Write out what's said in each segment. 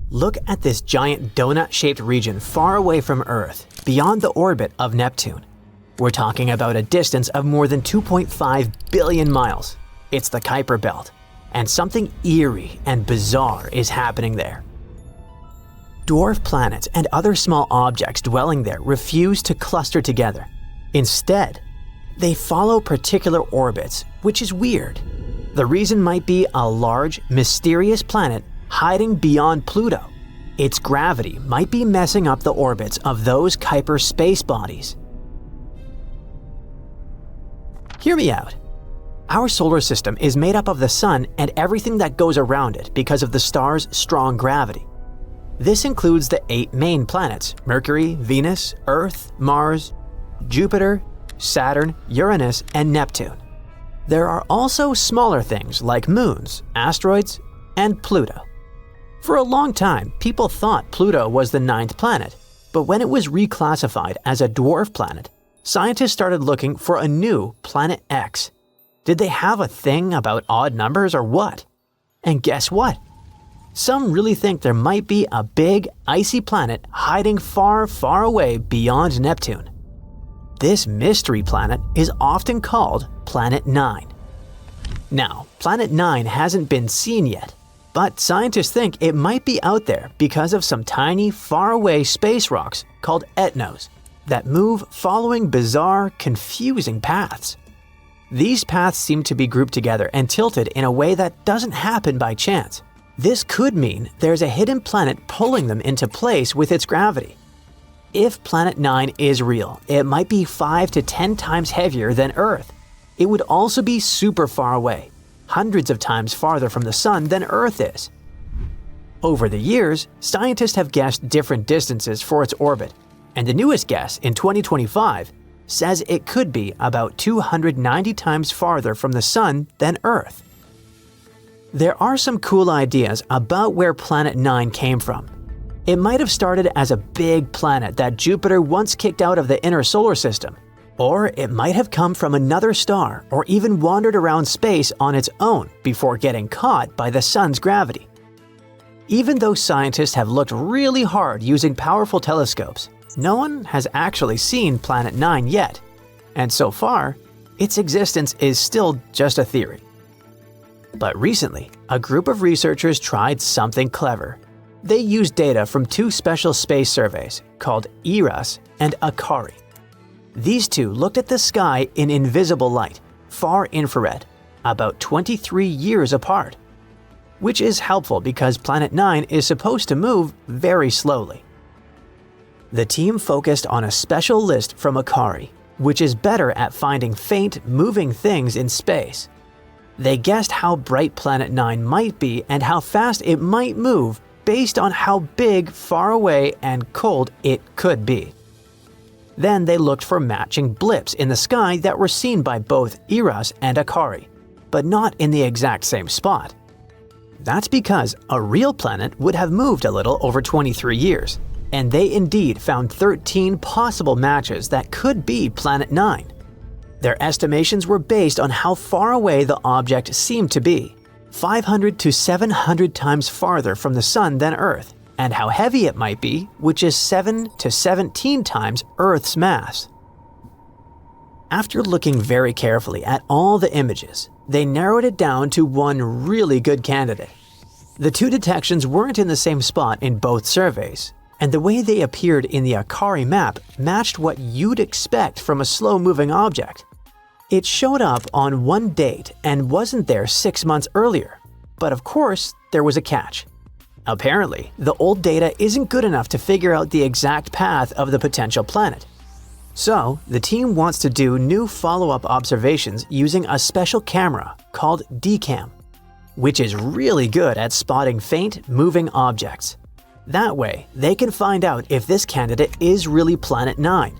Look at this giant donut-shaped region far away from Earth, beyond the orbit of Neptune. We're talking about a distance of more than 2.5 billion miles. It's the Kuiper Belt, and something eerie and bizarre is happening there. Dwarf planets and other small objects dwelling there refuse to cluster together. Instead, they follow particular orbits, which is weird. The reason might be a large, mysterious planet hiding beyond Pluto. Its gravity might be messing up the orbits of those Kuiper space bodies. Hear me out. Our solar system is made up of the Sun and everything that goes around it because of the star's strong gravity. This includes the 8 main planets: Mercury, Venus, Earth, Mars, Jupiter, Saturn, Uranus, and Neptune. There are also smaller things like moons, asteroids, and Pluto. For a long time, people thought Pluto was the 9th planet, but when it was reclassified as a dwarf planet, scientists started looking for a new Planet X. Did they have a thing about odd numbers or what? And guess what? Some really think there might be a big, icy planet hiding far, far away beyond Neptune. This mystery planet is often called Planet 9. Now, Planet 9 hasn't been seen yet, but scientists think it might be out there because of some tiny, faraway space rocks called etnos that move following bizarre, confusing paths. These paths seem to be grouped together and tilted in a way that doesn't happen by chance. This could mean there's a hidden planet pulling them into place with its gravity. If Planet 9 is real, it might be 5 to 10 times heavier than Earth. It would also be super far away, hundreds of times farther from the Sun than Earth is. Over the years, scientists have guessed different distances for its orbit, and the newest guess in 2025 says it could be about 290 times farther from the Sun than Earth. There are some cool ideas about where Planet 9 came from. It might have started as a big planet that Jupiter once kicked out of the inner solar system, or it might have come from another star or even wandered around space on its own before getting caught by the Sun's gravity. Even though scientists have looked really hard using powerful telescopes, no one has actually seen Planet 9 yet, and so far, its existence is still just a theory. But recently, a group of researchers tried something clever. They used data from 2 special space surveys called ERAS and ACARI. These 2 looked at the sky in invisible light, far infrared, about 23 years apart, which is helpful because Planet 9 is supposed to move very slowly. The team focused on a special list from ACARI, which is better at finding faint, moving things in space. They guessed how bright Planet 9 might be and how fast it might move based on how big, far away, and cold it could be. Then they looked for matching blips in the sky that were seen by both ERAS and ACARI, but not in the exact same spot. That's because a real planet would have moved a little over 23 years, and they indeed found 13 possible matches that could be Planet 9. Their estimations were based on how far away the object seemed to be, 500 to 700 times farther from the Sun than Earth, and how heavy it might be, which is 7 to 17 times Earth's mass. After looking very carefully at all the images, they narrowed it down to one really good candidate. The 2 detections weren't in the same spot in both surveys, and the way they appeared in the ACARI map matched what you'd expect from a slow-moving object. It showed up on one date and wasn't there 6 months earlier, but of course, there was a catch. Apparently, the old data isn't good enough to figure out the exact path of the potential planet. So, the team wants to do new follow-up observations using a special camera called DCAM, which is really good at spotting faint, moving objects. That way, they can find out if this candidate is really Planet 9.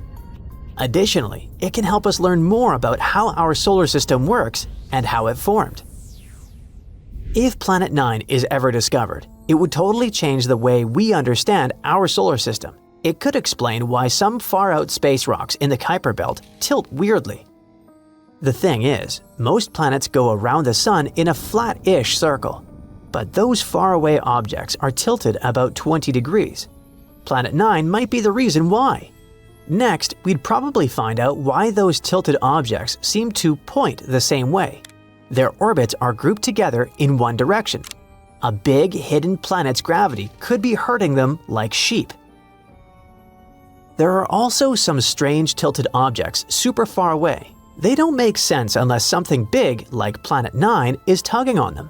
Additionally, it can help us learn more about how our solar system works and how it formed. If Planet 9 is ever discovered, it would totally change the way we understand our solar system. It could explain why some far-out space rocks in the Kuiper Belt tilt weirdly. The thing is, most planets go around the Sun in a flat-ish circle. But those faraway objects are tilted about 20 degrees. Planet 9 might be the reason why. Next, we'd probably find out why those tilted objects seem to point the same way. Their orbits are grouped together in one direction. A big hidden planet's gravity could be hurting them like sheep. There are also some strange tilted objects super far away. They don't make sense unless something big, like Planet 9, is tugging on them.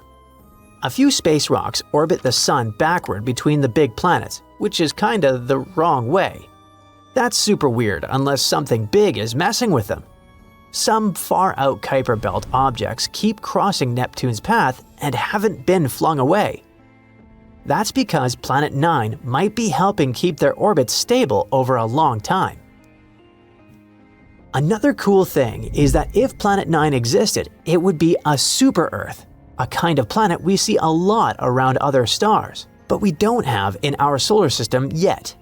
A few space rocks orbit the Sun backward between the big planets, which is kinda the wrong way. That's super weird unless something big is messing with them. Some far-out Kuiper Belt objects keep crossing Neptune's path and haven't been flung away. That's because Planet 9 might be helping keep their orbits stable over a long time. Another cool thing is that if Planet 9 existed, it would be a super-Earth, a kind of planet we see a lot around other stars, but we don't have in our solar system yet.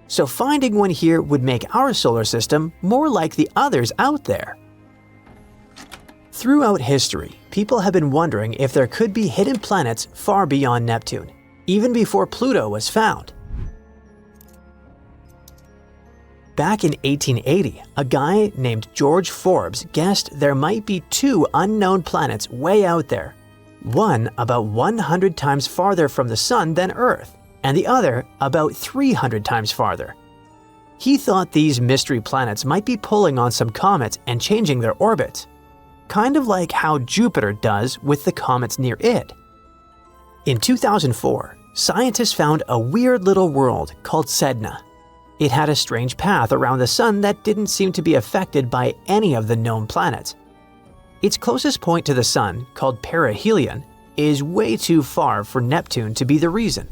So finding one here would make our solar system more like the others out there. Throughout history, people have been wondering if there could be hidden planets far beyond Neptune, even before Pluto was found. Back in 1880, a guy named George Forbes guessed there might be 2 unknown planets way out there, one about 100 times farther from the Sun than Earth, and the other about 300 times farther. He thought these mystery planets might be pulling on some comets and changing their orbits, kind of like how Jupiter does with the comets near it. In 2004, scientists found a weird little world called Sedna. It had a strange path around the Sun that didn't seem to be affected by any of the known planets. Its closest point to the Sun, called perihelion, is way too far for Neptune to be the reason.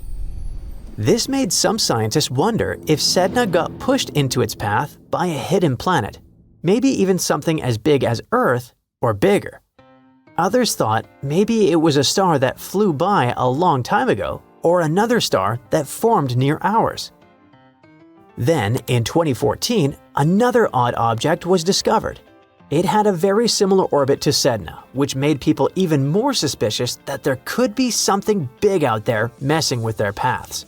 This made some scientists wonder if Sedna got pushed into its path by a hidden planet, maybe even something as big as Earth or bigger. Others thought maybe it was a star that flew by a long time ago, or another star that formed near ours. Then, in 2014, another odd object was discovered. It had a very similar orbit to Sedna, which made people even more suspicious that there could be something big out there messing with their paths.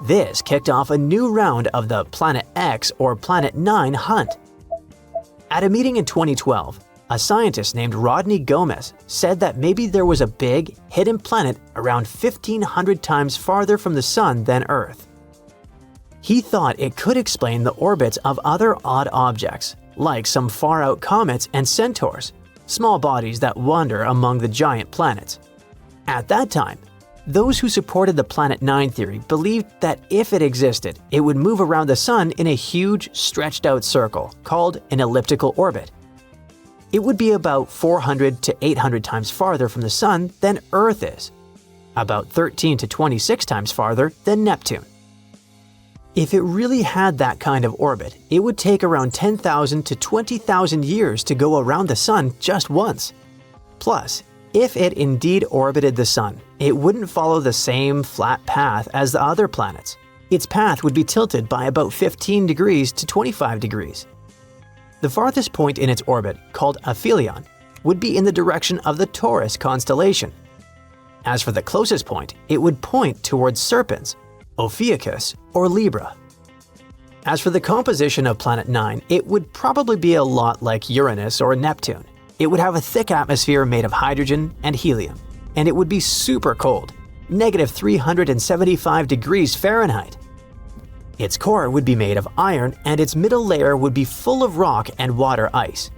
This kicked off a new round of the Planet X or Planet 9 hunt. At a meeting in 2012, a scientist named Rodney Gomez said that maybe there was a big, hidden planet around 1,500 times farther from the Sun than Earth. He thought it could explain the orbits of other odd objects, like some far-out comets and centaurs, small bodies that wander among the giant planets. At that time, those who supported the Planet 9 theory believed that if it existed, it would move around the Sun in a huge, stretched-out circle called an elliptical orbit. It would be about 400 to 800 times farther from the Sun than Earth is, about 13 to 26 times farther than Neptune. If it really had that kind of orbit, it would take around 10,000 to 20,000 years to go around the Sun just once. Plus, if it indeed orbited the Sun, it wouldn't follow the same flat path as the other planets. Its path would be tilted by about 15 degrees to 25 degrees. The farthest point in its orbit, called aphelion, would be in the direction of the Taurus constellation. As for the closest point, it would point towards Serpens, Ophiuchus, or Libra. As for the composition of Planet 9, it would probably be a lot like Uranus or Neptune. It would have a thick atmosphere made of hydrogen and helium, and it would be super cold, negative 375 degrees Fahrenheit. Its core would be made of iron, and its middle layer would be full of rock and water ice.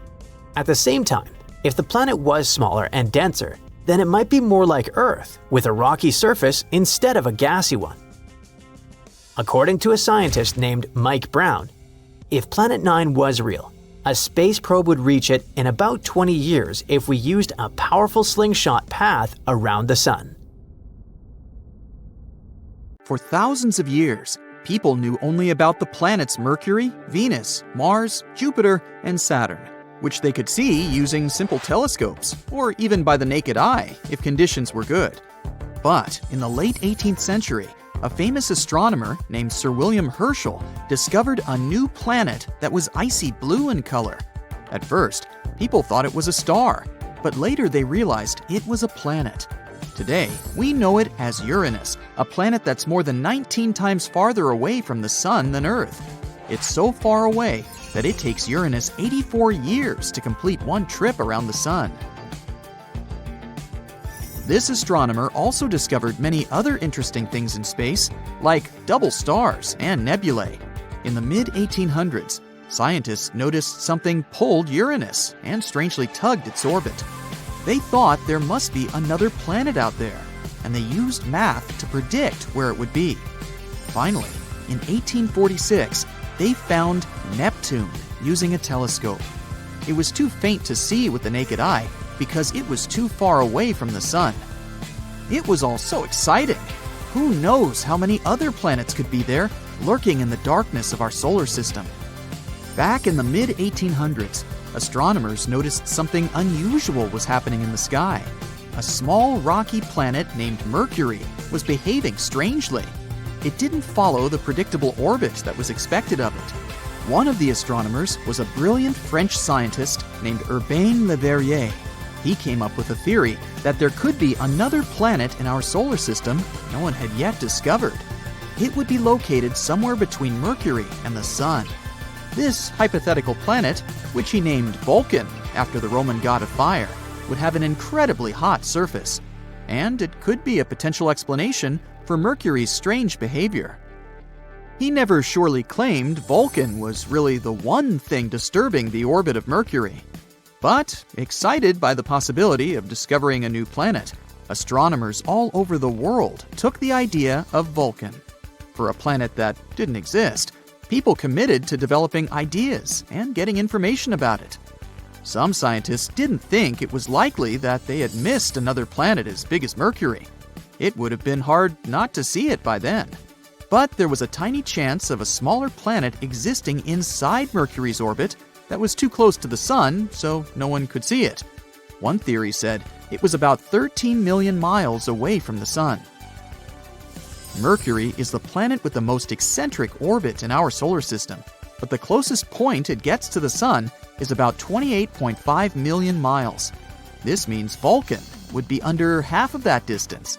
At the same time, if the planet was smaller and denser, then it might be more like Earth, with a rocky surface instead of a gassy one. According to a scientist named Mike Brown, if Planet 9 was real, a space probe would reach it in about 20 years if we used a powerful slingshot path around the Sun. For thousands of years, people knew only about the planets Mercury, Venus, Mars, Jupiter, and Saturn, which they could see using simple telescopes, or even by the naked eye if conditions were good. But in the late 18th century, a famous astronomer named Sir William Herschel discovered a new planet that was icy blue in color. At first, people thought it was a star, but later they realized it was a planet. Today, we know it as Uranus, a planet that's more than 19 times farther away from the Sun than Earth. It's so far away that it takes Uranus 84 years to complete one trip around the Sun. This astronomer also discovered many other interesting things in space, like double stars and nebulae. In the mid-1800s, scientists noticed something pulled Uranus and strangely tugged its orbit. They thought there must be another planet out there, and they used math to predict where it would be. Finally, in 1846, they found Neptune using a telescope. It was too faint to see with the naked eye because it was too far away from the Sun. It was all so exciting. Who knows how many other planets could be there, lurking in the darkness of our solar system? Back in the mid-1800s, astronomers noticed something unusual was happening in the sky. A small rocky planet named Mercury was behaving strangely. It didn't follow the predictable orbit that was expected of it. One of the astronomers was a brilliant French scientist named Urbain Le Verrier. He came up with a theory that there could be another planet in our solar system no one had yet discovered. It would be located somewhere between Mercury and the Sun. This hypothetical planet, which he named Vulcan after the Roman god of fire, would have an incredibly hot surface, and it could be a potential explanation for Mercury's strange behavior. He never surely claimed Vulcan was really the one thing disturbing the orbit of Mercury. But, excited by the possibility of discovering a new planet, astronomers all over the world took the idea of Vulcan. For a planet that didn't exist, people committed to developing ideas and getting information about it. Some scientists didn't think it was likely that they had missed another planet as big as Mercury. It would have been hard not to see it by then. But there was a tiny chance of a smaller planet existing inside Mercury's orbit that was too close to the Sun, so no one could see it. One theory said it was about 13 million miles away from the Sun. Mercury is the planet with the most eccentric orbit in our solar system, but the closest point it gets to the Sun is about 28.5 million miles. This means Vulcan would be under half of that distance.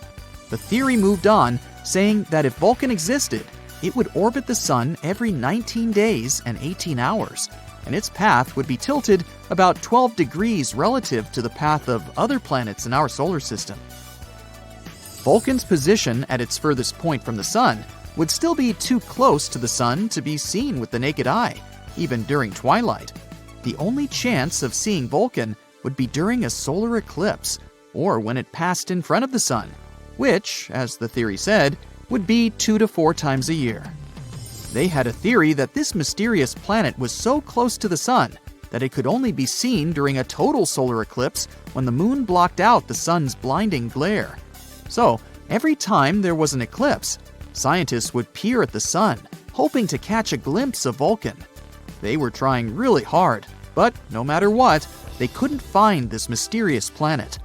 The theory moved on, saying that if Vulcan existed, it would orbit the Sun every 19 days and 18 hours, and its path would be tilted about 12 degrees relative to the path of other planets in our solar system. Vulcan's position at its furthest point from the Sun would still be too close to the Sun to be seen with the naked eye, even during twilight. The only chance of seeing Vulcan would be during a solar eclipse, or when it passed in front of the Sun, which, as the theory said, would be 2 to 4 times a year. They had a theory that this mysterious planet was so close to the Sun that it could only be seen during a total solar eclipse when the Moon blocked out the Sun's blinding glare. So, every time there was an eclipse, scientists would peer at the Sun, hoping to catch a glimpse of Vulcan. They were trying really hard, but no matter what, they couldn't find this mysterious planet.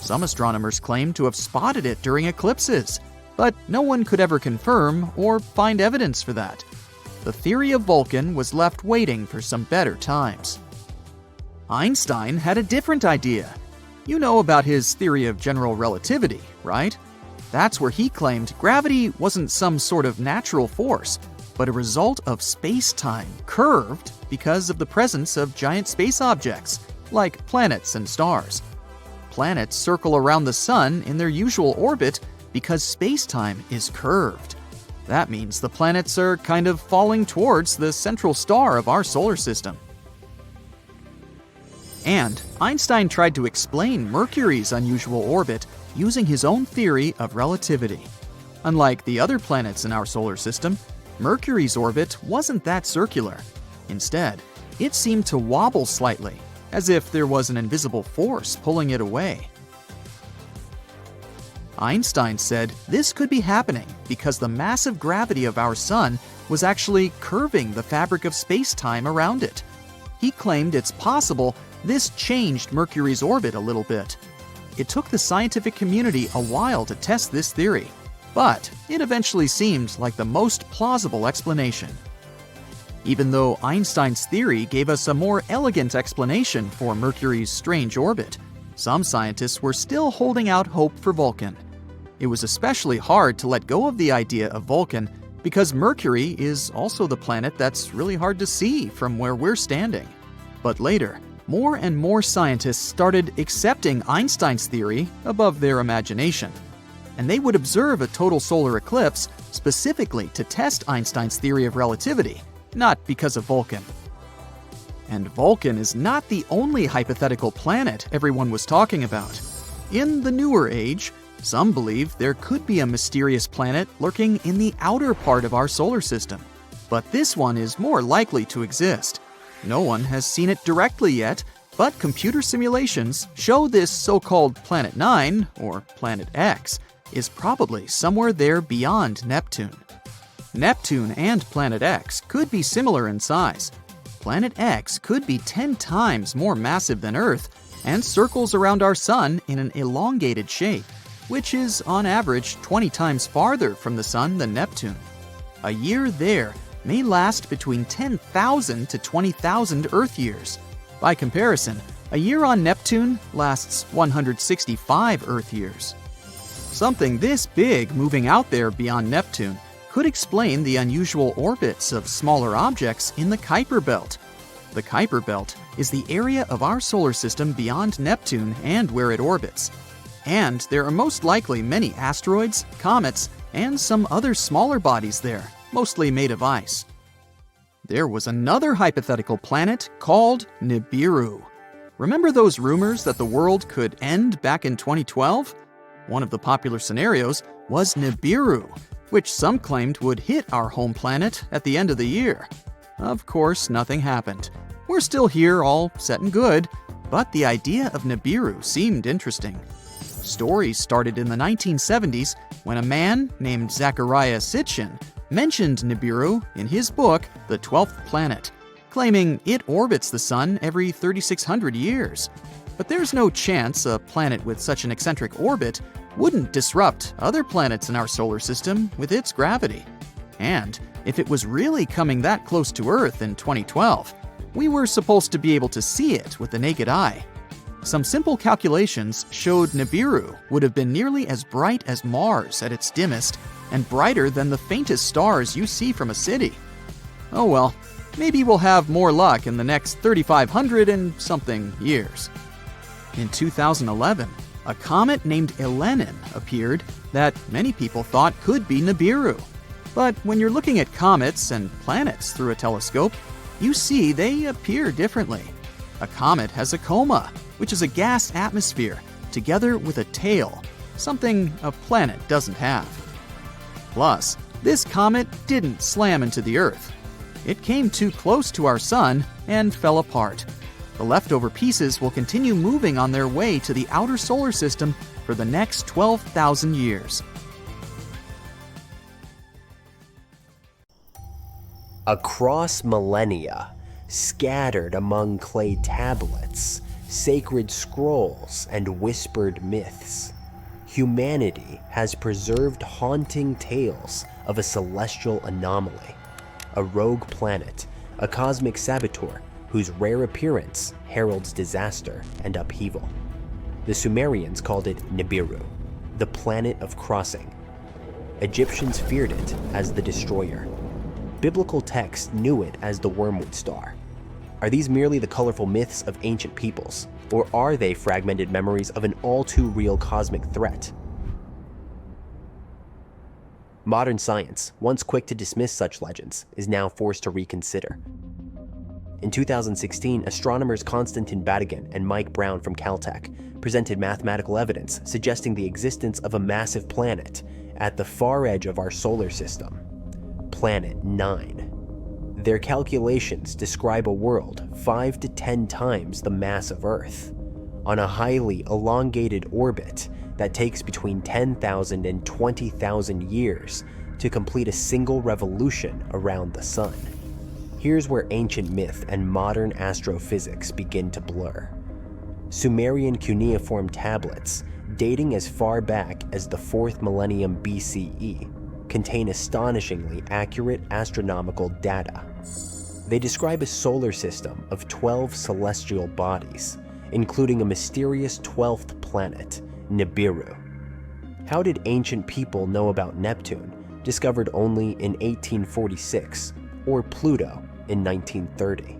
Some astronomers claimed to have spotted it during eclipses, but no one could ever confirm or find evidence for that. The theory of Vulcan was left waiting for some better times. Einstein had a different idea. You know about his theory of general relativity, right? That's where he claimed gravity wasn't some sort of natural force, but a result of space-time curved because of the presence of giant space objects, like planets and stars. Planets circle around the Sun in their usual orbit because space-time is curved. That means the planets are kind of falling towards the central star of our solar system. And Einstein tried to explain Mercury's unusual orbit using his own theory of relativity. Unlike the other planets in our solar system, Mercury's orbit wasn't that circular. Instead, it seemed to wobble slightly, as if there was an invisible force pulling it away. Einstein said this could be happening because the massive gravity of our Sun was actually curving the fabric of space-time around it. He claimed it's possible this changed Mercury's orbit a little bit. It took the scientific community a while to test this theory, but it eventually seemed like the most plausible explanation. Even though Einstein's theory gave us a more elegant explanation for Mercury's strange orbit, some scientists were still holding out hope for Vulcan. It was especially hard to let go of the idea of Vulcan because Mercury is also the planet that's really hard to see from where we're standing. But later, more and more scientists started accepting Einstein's theory above their imagination. And they would observe a total solar eclipse specifically to test Einstein's theory of relativity, not because of Vulcan. And Vulcan is not the only hypothetical planet everyone was talking about. In the newer age, some believe there could be a mysterious planet lurking in the outer part of our solar system. But this one is more likely to exist. No one has seen it directly yet, but computer simulations show this so-called Planet 9, or Planet X, is probably somewhere there beyond Neptune. Neptune and Planet X could be similar in size. Planet X could be 10 times more massive than Earth and circles around our Sun in an elongated shape, which is on average 20 times farther from the Sun than Neptune. A year there may last between 10,000 to 20,000 Earth years. By comparison, a year on Neptune lasts 165 Earth years. Something this big moving out there beyond Neptune could explain the unusual orbits of smaller objects in the Kuiper Belt. The Kuiper Belt is the area of our solar system beyond Neptune and where it orbits. And there are most likely many asteroids, comets, and some other smaller bodies there, mostly made of ice. There was another hypothetical planet called Nibiru. Remember those rumors that the world could end back in 2012? One of the popular scenarios was Nibiru, which some claimed would hit our home planet at the end of the year. Of course, nothing happened. We're still here, all set and good, but the idea of Nibiru seemed interesting. Stories started in the 1970s when a man named Zecharia Sitchin mentioned Nibiru in his book, The 12th Planet, claiming it orbits the Sun every 3,600 years. But there's no chance a planet with such an eccentric orbit wouldn't disrupt other planets in our solar system with its gravity. And if it was really coming that close to Earth in 2012, we were supposed to be able to see it with the naked eye. Some simple calculations showed Nibiru would have been nearly as bright as Mars at its dimmest and brighter than the faintest stars you see from a city. Oh well, maybe we'll have more luck in the next 3,500 and something years. In 2011, a comet named Elenin appeared that many people thought could be Nibiru. But when you're looking at comets and planets through a telescope, you see they appear differently. A comet has a coma, which is a gas atmosphere, together with a tail, something a planet doesn't have. Plus, this comet didn't slam into the Earth. It came too close to our Sun and fell apart. The leftover pieces will continue moving on their way to the outer solar system for the next 12,000 years. Across millennia, scattered among clay tablets, sacred scrolls, and whispered myths, humanity has preserved haunting tales of a celestial anomaly, a rogue planet, a cosmic saboteur whose rare appearance heralds disaster and upheaval. The Sumerians called it Nibiru, the planet of crossing. Egyptians feared it as the destroyer. Biblical texts knew it as the wormwood star. Are these merely the colorful myths of ancient peoples, or are they fragmented memories of an all-too-real cosmic threat? Modern science, once quick to dismiss such legends, is now forced to reconsider. In 2016, astronomers Konstantin Batygin and Mike Brown from Caltech presented mathematical evidence suggesting the existence of a massive planet at the far edge of our solar system, Planet 9. Their calculations describe a world 5 to 10 times the mass of Earth, on a highly elongated orbit that takes between 10,000 and 20,000 years to complete a single revolution around the Sun. Here's where ancient myth and modern astrophysics begin to blur. Sumerian cuneiform tablets, dating as far back as the 4th millennium BCE, contain astonishingly accurate astronomical data. They describe a solar system of 12 celestial bodies, including a mysterious 12th planet, Nibiru. How did ancient people know about Neptune, discovered only in 1846, or Pluto in 1930?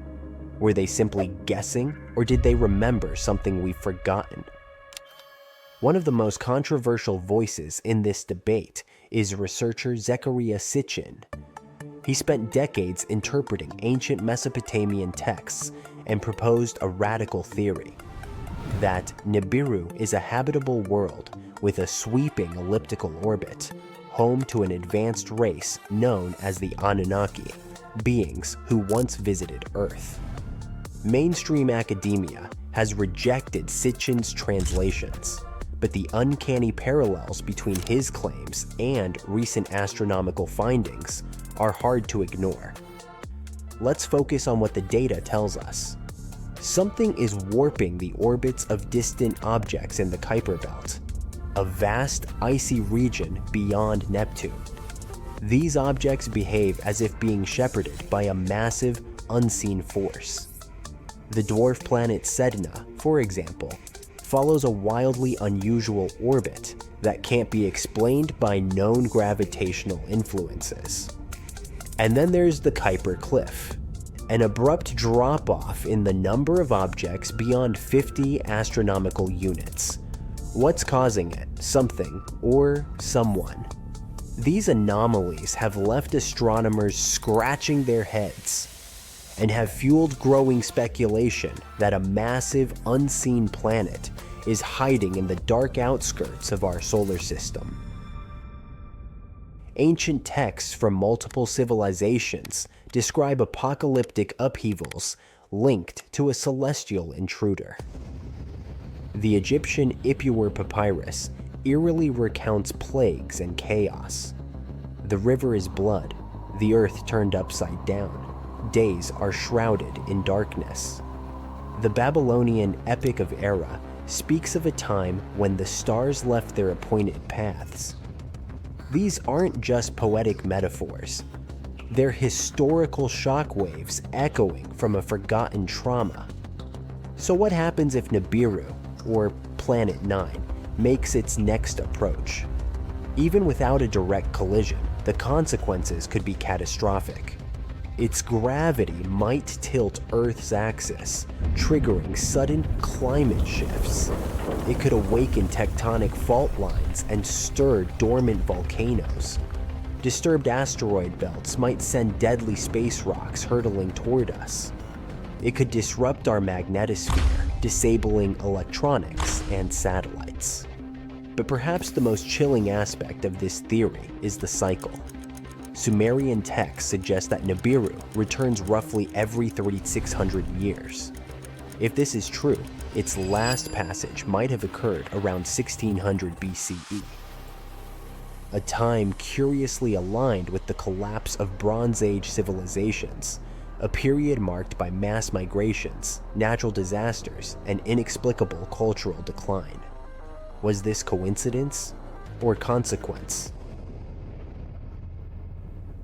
Were they simply guessing, or did they remember something we've forgotten? One of the most controversial voices in this debate is researcher Zecharia Sitchin. He spent decades interpreting ancient Mesopotamian texts and proposed a radical theory that Nibiru is a habitable world with a sweeping elliptical orbit, home to an advanced race known as the Anunnaki, beings who once visited Earth. Mainstream academia has rejected Sitchin's translations, but the uncanny parallels between his claims and recent astronomical findings are hard to ignore. Let's focus on what the data tells us. Something is warping the orbits of distant objects in the Kuiper Belt, a vast icy region beyond Neptune. These objects behave as if being shepherded by a massive, unseen force. The dwarf planet Sedna, for example, follows a wildly unusual orbit that can't be explained by known gravitational influences. And then there's the Kuiper Cliff, an abrupt drop-off in the number of objects beyond 50 astronomical units. What's causing it? Something or someone. These anomalies have left astronomers scratching their heads and have fueled growing speculation that a massive, unseen planet is hiding in the dark outskirts of our solar system. Ancient texts from multiple civilizations describe apocalyptic upheavals linked to a celestial intruder. The Egyptian Ipuwer papyrus eerily recounts plagues and chaos. The river is blood, the earth turned upside down, days are shrouded in darkness. The Babylonian Epic of Era speaks of a time when the stars left their appointed paths. These aren't just poetic metaphors. They're historical shockwaves echoing from a forgotten trauma. So what happens if Nibiru, or Planet 9, makes its next approach? Even without a direct collision, the consequences could be catastrophic. Its gravity might tilt Earth's axis, triggering sudden climate shifts. It could awaken tectonic fault lines and stir dormant volcanoes. Disturbed asteroid belts might send deadly space rocks hurtling toward us. It could disrupt our magnetosphere, disabling electronics and satellites. But perhaps the most chilling aspect of this theory is the cycle. Sumerian texts suggest that Nibiru returns roughly every 3,600 years. If this is true, its last passage might have occurred around 1600 BCE, a time curiously aligned with the collapse of Bronze Age civilizations, a period marked by mass migrations, natural disasters, and inexplicable cultural decline. Was this coincidence or consequence?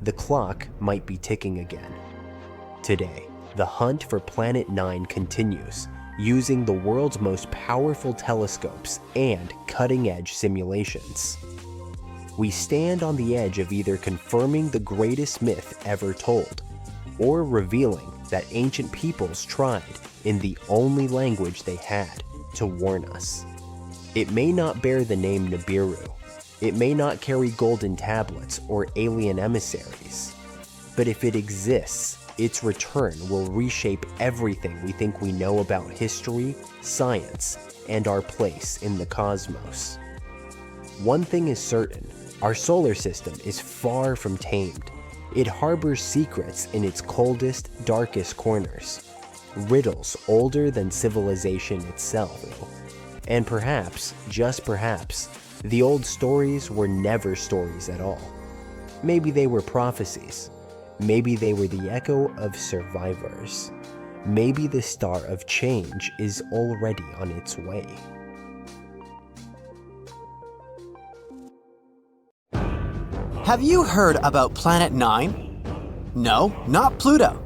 The clock might be ticking again. Today, the hunt for Planet 9 continues, using the world's most powerful telescopes and cutting-edge simulations. We stand on the edge of either confirming the greatest myth ever told, or revealing that ancient peoples tried, in the only language they had, to warn us. It may not bear the name Nibiru. It may not carry golden tablets or alien emissaries. But if it exists, its return will reshape everything we think we know about history, science, and our place in the cosmos. One thing is certain, our solar system is far from tamed. It harbors secrets in its coldest, darkest corners, riddles older than civilization itself. And perhaps, just perhaps, the old stories were never stories at all. Maybe they were prophecies. Maybe they were the echo of survivors. Maybe the star of change is already on its way. Have you heard about Planet 9? No, not Pluto.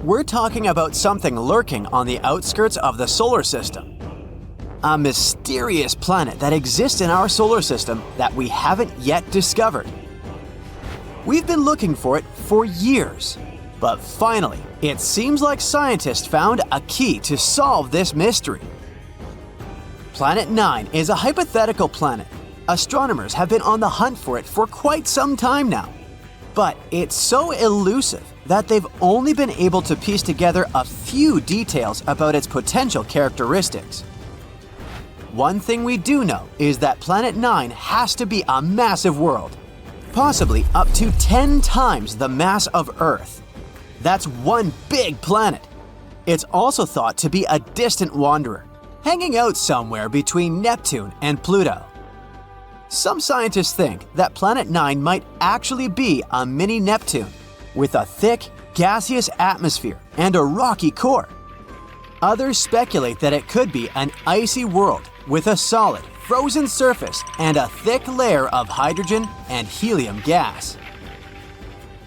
We're talking about something lurking on the outskirts of the solar system. a mysterious planet that exists in our solar system that we haven't yet discovered. We've been looking for it for years, but finally, it seems like scientists found a key to solve this mystery. Planet 9 is a hypothetical planet. Astronomers have been on the hunt for it for quite some time now. But it's so elusive that they've only been able to piece together a few details about its potential characteristics. One thing we do know is that Planet 9 has to be a massive world, possibly up to 10 times the mass of Earth. That's one big planet. It's also thought to be a distant wanderer, hanging out somewhere between Neptune and Pluto. Some scientists think that Planet 9 might actually be a mini Neptune, with a thick, gaseous atmosphere and a rocky core. Others speculate that it could be an icy world with a solid, frozen surface and a thick layer of hydrogen and helium gas.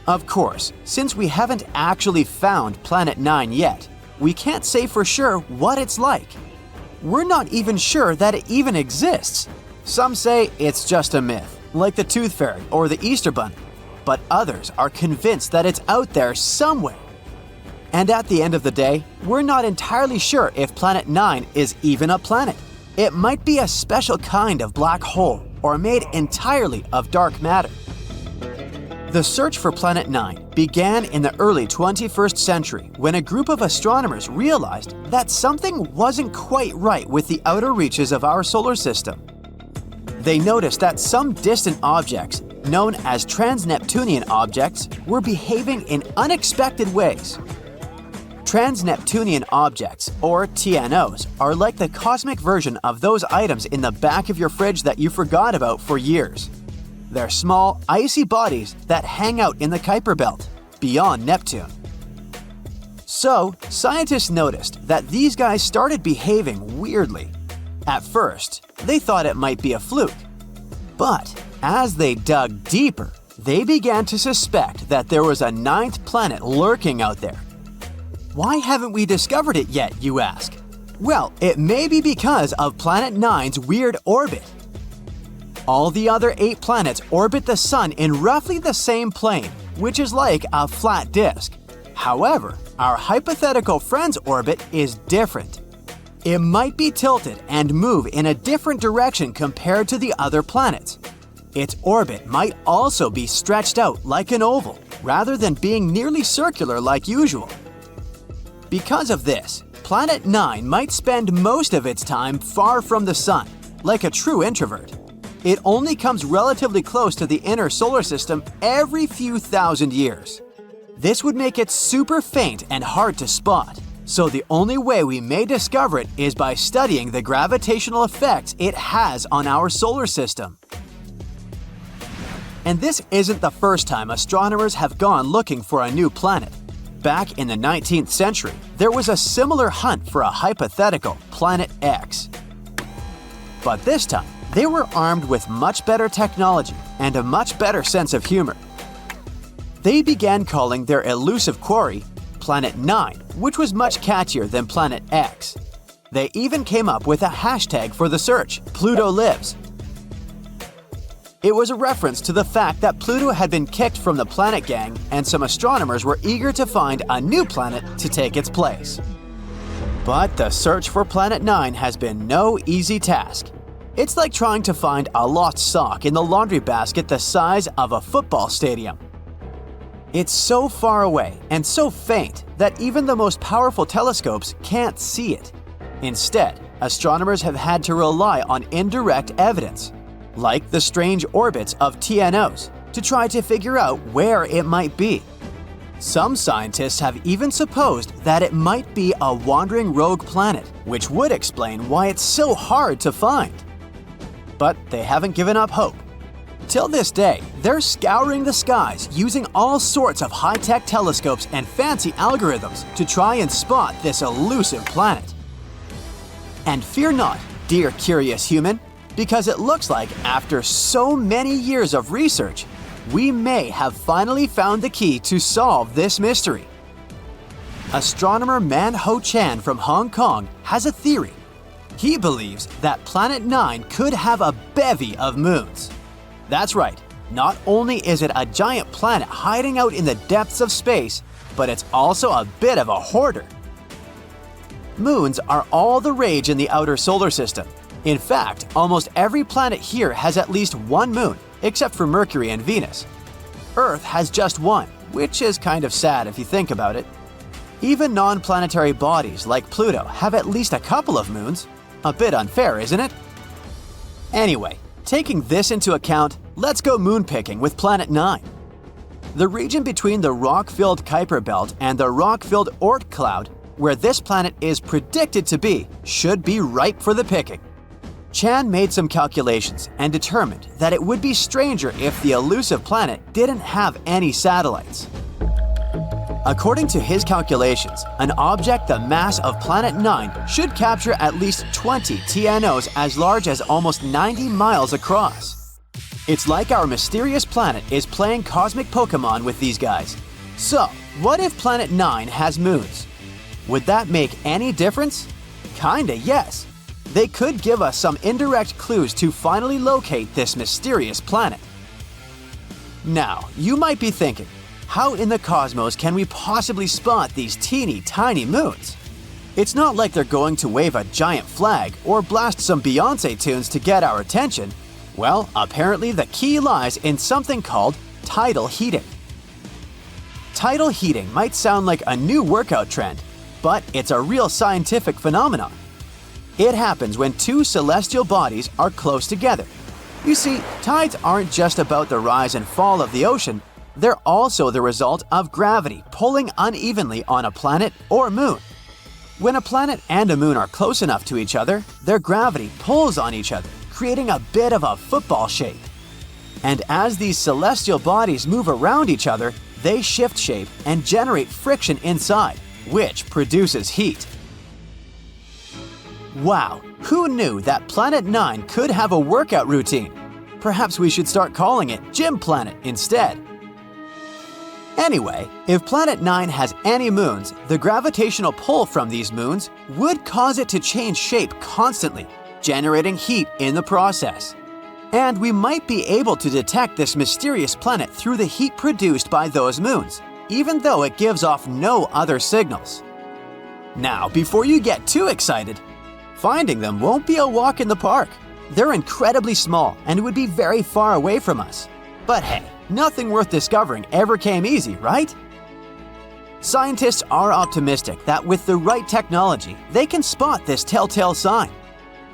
Of course, since we haven't actually found Planet 9 yet, we can't say for sure what it's like. We're not even sure that it even exists. Some say it's just a myth, like the Tooth Fairy or the Easter Bunny, but others are convinced that it's out there somewhere. And at the end of the day, we're not entirely sure if Planet 9 is even a planet. It might be a special kind of black hole or made entirely of dark matter. The search for Planet 9 began in the early 21st century when a group of astronomers realized that something wasn't quite right with the outer reaches of our solar system. They noticed that some distant objects, known as trans-Neptunian objects, were behaving in unexpected ways. Trans-Neptunian objects, or TNOs, are like the cosmic version of those items in the back of your fridge that you forgot about for years. They're small, icy bodies that hang out in the Kuiper Belt, beyond Neptune. So, scientists noticed that these guys started behaving weirdly. At first, they thought it might be a fluke. But as they dug deeper, they began to suspect that there was a ninth planet lurking out there. Why haven't we discovered it yet, you ask? Well, it may be because of Planet 9's weird orbit. All the other 8 planets orbit the Sun in roughly the same plane, which is like a flat disk. However, our hypothetical friend's orbit is different. It might be tilted and move in a different direction compared to the other planets. Its orbit might also be stretched out like an oval, rather than being nearly circular like usual. Because of this, Planet 9 might spend most of its time far from the Sun, like a true introvert. It only comes relatively close to the inner solar system every few thousand years. This would make it super faint and hard to spot, so the only way we may discover it is by studying the gravitational effects it has on our solar system. And this isn't the first time astronomers have gone looking for a new planet. Back in the 19th century, there was a similar hunt for a hypothetical Planet X. But this time, they were armed with much better technology and a much better sense of humor. They began calling their elusive quarry Planet 9, which was much catchier than Planet X. They even came up with a hashtag for the search, Pluto Lives. It was a reference to the fact that Pluto had been kicked from the planet gang and some astronomers were eager to find a new planet to take its place. But the search for Planet 9 has been no easy task. It's like trying to find a lost sock in the laundry basket the size of a football stadium. It's so far away and so faint that even the most powerful telescopes can't see it. Instead, astronomers have had to rely on indirect evidence, like the strange orbits of TNOs, to try to figure out where it might be. Some scientists have even supposed that it might be a wandering rogue planet, which would explain why it's so hard to find. But they haven't given up hope. Till this day, they're scouring the skies using all sorts of high-tech telescopes and fancy algorithms to try and spot this elusive planet. And fear not, dear curious human, because it looks like after so many years of research, we may have finally found the key to solve this mystery. Astronomer Man Ho Chan from Hong Kong has a theory. He believes that Planet 9 could have a bevy of moons. That's right, not only is it a giant planet hiding out in the depths of space, but it's also a bit of a hoarder. Moons are all the rage in the outer solar system. In fact, almost every planet here has at least one moon, except for Mercury and Venus. Earth has just one, which is kind of sad if you think about it. Even non-planetary bodies like Pluto have at least a couple of moons. A bit unfair, isn't it? Anyway, taking this into account, let's go moon picking with Planet 9. The region between the rock-filled Kuiper Belt and the rock-filled Oort cloud, where this planet is predicted to be, should be ripe for the picking. Chan made some calculations and determined that it would be stranger if the elusive planet didn't have any satellites. According to his calculations, an object the mass of Planet 9 should capture at least 20 TNOs as large as almost 90 miles across. It's like our mysterious planet is playing cosmic Pokemon with these guys. So, what if Planet 9 has moons? Would that make any difference? Kinda yes. They could give us some indirect clues to finally locate this mysterious planet. Now, you might be thinking, how in the cosmos can we possibly spot these teeny tiny moons? It's not like they're going to wave a giant flag or blast some Beyoncé tunes to get our attention. Well, apparently the key lies in something called tidal heating. Tidal heating might sound like a new workout trend, but it's a real scientific phenomenon. It happens when two celestial bodies are close together. You see, tides aren't just about the rise and fall of the ocean, they're also the result of gravity pulling unevenly on a planet or moon. When a planet and a moon are close enough to each other, their gravity pulls on each other, creating a bit of a football shape. And as these celestial bodies move around each other, they shift shape and generate friction inside, which produces heat. Wow, who knew that Planet 9 could have a workout routine? Perhaps we should start calling it Gym Planet instead. Anyway, if Planet 9 has any moons, the gravitational pull from these moons would cause it to change shape constantly, generating heat in the process. And we might be able to detect this mysterious planet through the heat produced by those moons, even though it gives off no other signals. Now, before you get too excited, finding them won't be a walk in the park. They're incredibly small and would be very far away from us. But hey, nothing worth discovering ever came easy, right? Scientists are optimistic that with the right technology, they can spot this telltale sign.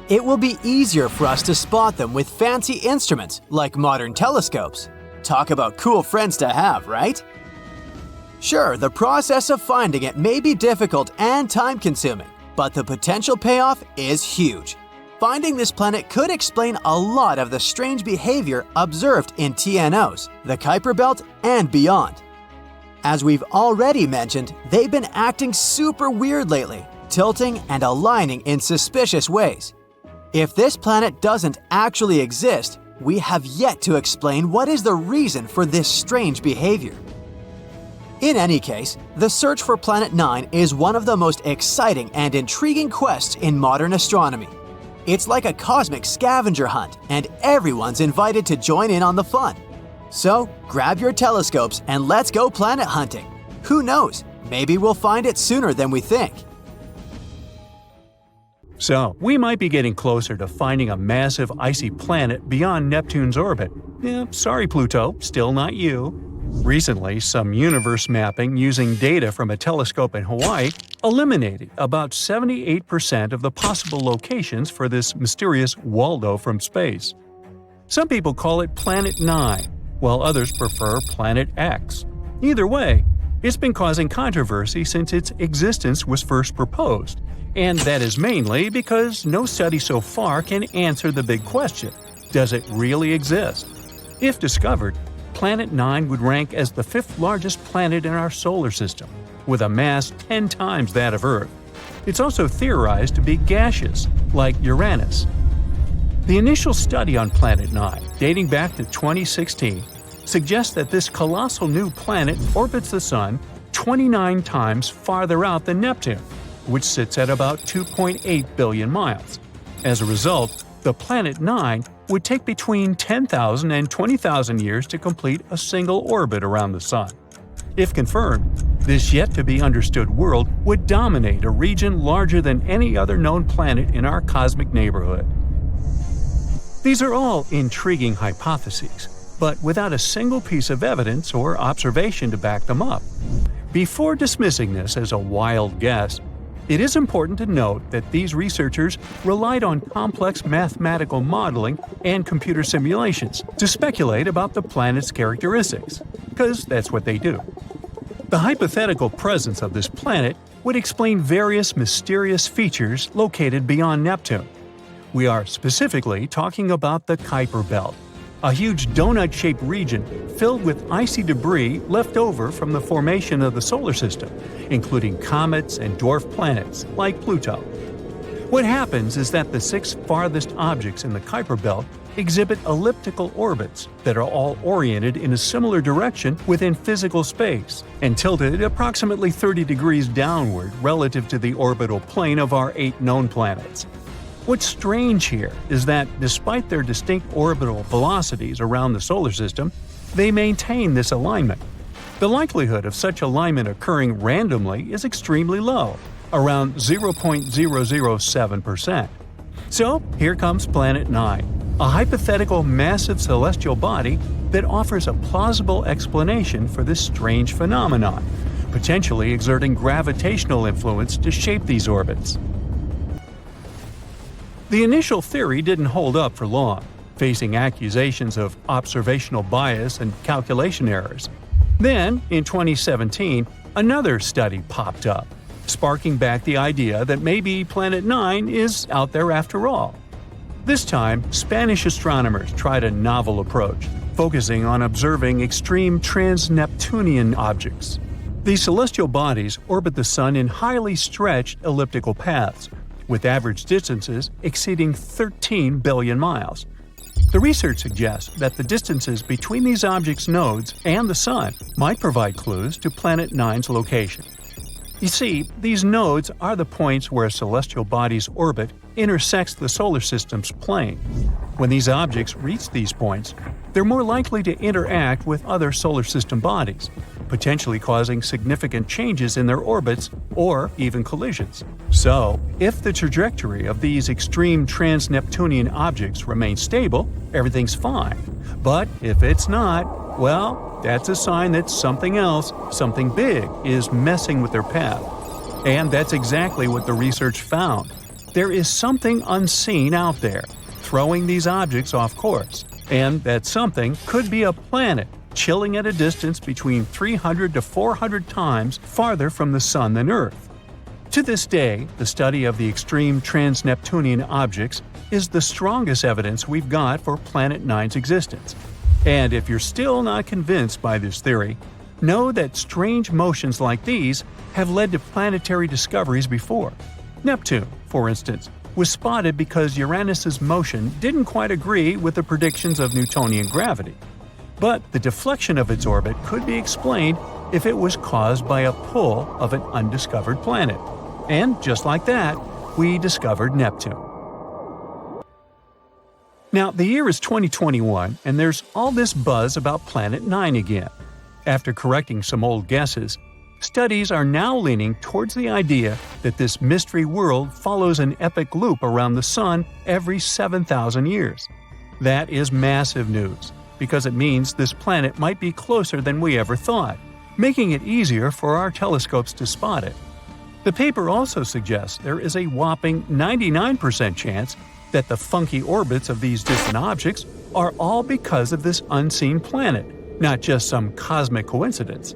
It will be easier for us to spot them with fancy instruments like modern telescopes. Talk about cool friends to have, right? Sure, the process of finding it may be difficult and time-consuming, but the potential payoff is huge. Finding this planet could explain a lot of the strange behavior observed in TNOs, the Kuiper Belt, and beyond. As we've already mentioned, they've been acting super weird lately, tilting and aligning in suspicious ways. If this planet doesn't actually exist, we have yet to explain what is the reason for this strange behavior. In any case, the search for Planet 9 is one of the most exciting and intriguing quests in modern astronomy. It's like a cosmic scavenger hunt, and everyone's invited to join in on the fun. So, grab your telescopes and let's go planet hunting. Who knows, maybe we'll find it sooner than we think. So, we might be getting closer to finding a massive icy planet beyond Neptune's orbit. Sorry Pluto, still not you. Recently, some universe mapping using data from a telescope in Hawaii eliminated about 78% of the possible locations for this mysterious Waldo from space. Some people call it Planet 9, while others prefer Planet X. Either way, it's been causing controversy since its existence was first proposed, and that is mainly because no study so far can answer the big question: does it really exist? If discovered, Planet 9 would rank as the fifth largest planet in our solar system, with a mass 10 times that of Earth. It's also theorized to be gaseous, like Uranus. The initial study on Planet 9, dating back to 2016, suggests that this colossal new planet orbits the Sun 29 times farther out than Neptune, which sits at about 2.8 billion miles. As a result, the Planet 9 would take between 10,000 and 20,000 years to complete a single orbit around the Sun. If confirmed, this yet-to-be-understood world would dominate a region larger than any other known planet in our cosmic neighborhood. These are all intriguing hypotheses, but without a single piece of evidence or observation to back them up. Before dismissing this as a wild guess, it is important to note that these researchers relied on complex mathematical modeling and computer simulations to speculate about the planet's characteristics, because that's what they do. The hypothetical presence of this planet would explain various mysterious features located beyond Neptune. We are specifically talking about the Kuiper Belt, a huge donut-shaped region filled with icy debris left over from the formation of the solar system, including comets and dwarf planets like Pluto. What happens is that the 6 farthest objects in the Kuiper Belt exhibit elliptical orbits that are all oriented in a similar direction within physical space and tilted approximately 30 degrees downward relative to the orbital plane of our 8 known planets. What's strange here is that despite their distinct orbital velocities around the solar system, they maintain this alignment. The likelihood of such alignment occurring randomly is extremely low, around 0.007%. So here comes Planet 9, a hypothetical massive celestial body that offers a plausible explanation for this strange phenomenon, potentially exerting gravitational influence to shape these orbits. The initial theory didn't hold up for long, facing accusations of observational bias and calculation errors. Then, in 2017, another study popped up, sparking back the idea that maybe Planet 9 is out there after all. This time, Spanish astronomers tried a novel approach, focusing on observing extreme trans-Neptunian objects. These celestial bodies orbit the Sun in highly stretched elliptical paths, with average distances exceeding 13 billion miles. The research suggests that the distances between these objects' nodes and the Sun might provide clues to Planet 9's location. You see, these nodes are the points where a celestial body's orbit intersects the solar system's plane. When these objects reach these points, they're more likely to interact with other solar system bodies, potentially causing significant changes in their orbits or even collisions. So, if the trajectory of these extreme trans-Neptunian objects remains stable, everything's fine. But if it's not, well, that's a sign that something else, something big, is messing with their path. And that's exactly what the research found. There is something unseen out there, throwing these objects off course. And that something could be a planet, chilling at a distance between 300 to 400 times farther from the Sun than Earth. To this day, the study of the extreme trans-Neptunian objects is the strongest evidence we've got for Planet 9's existence. And if you're still not convinced by this theory, know that strange motions like these have led to planetary discoveries before. Neptune, for instance, was spotted because Uranus's motion didn't quite agree with the predictions of Newtonian gravity. But the deflection of its orbit could be explained if it was caused by a pull of an undiscovered planet. And just like that, we discovered Neptune. Now, the year is 2021, and there's all this buzz about Planet 9 again. After correcting some old guesses, studies are now leaning towards the idea that this mystery world follows an epic loop around the Sun every 7,000 years. That is massive news, because it means this planet might be closer than we ever thought, making it easier for our telescopes to spot it. The paper also suggests there is a whopping 99% chance that the funky orbits of these distant objects are all because of this unseen planet, not just some cosmic coincidence.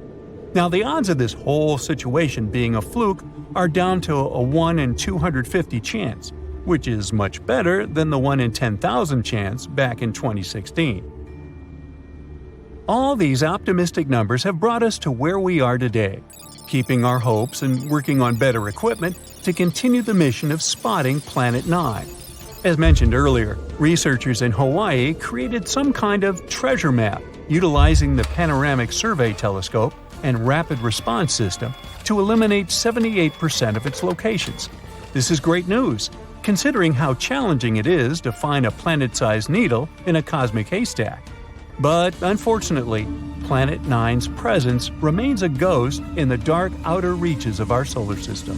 Now, the odds of this whole situation being a fluke are down to a 1 in 250 chance, which is much better than the 1 in 10,000 chance back in 2016. All these optimistic numbers have brought us to where we are today, keeping our hopes and working on better equipment to continue the mission of spotting Planet 9. As mentioned earlier, researchers in Hawaii created some kind of treasure map utilizing the Panoramic Survey Telescope and Rapid Response System to eliminate 78% of its locations. This is great news, considering how challenging it is to find a planet-sized needle in a cosmic haystack. But unfortunately, Planet 9's presence remains a ghost in the dark outer reaches of our solar system.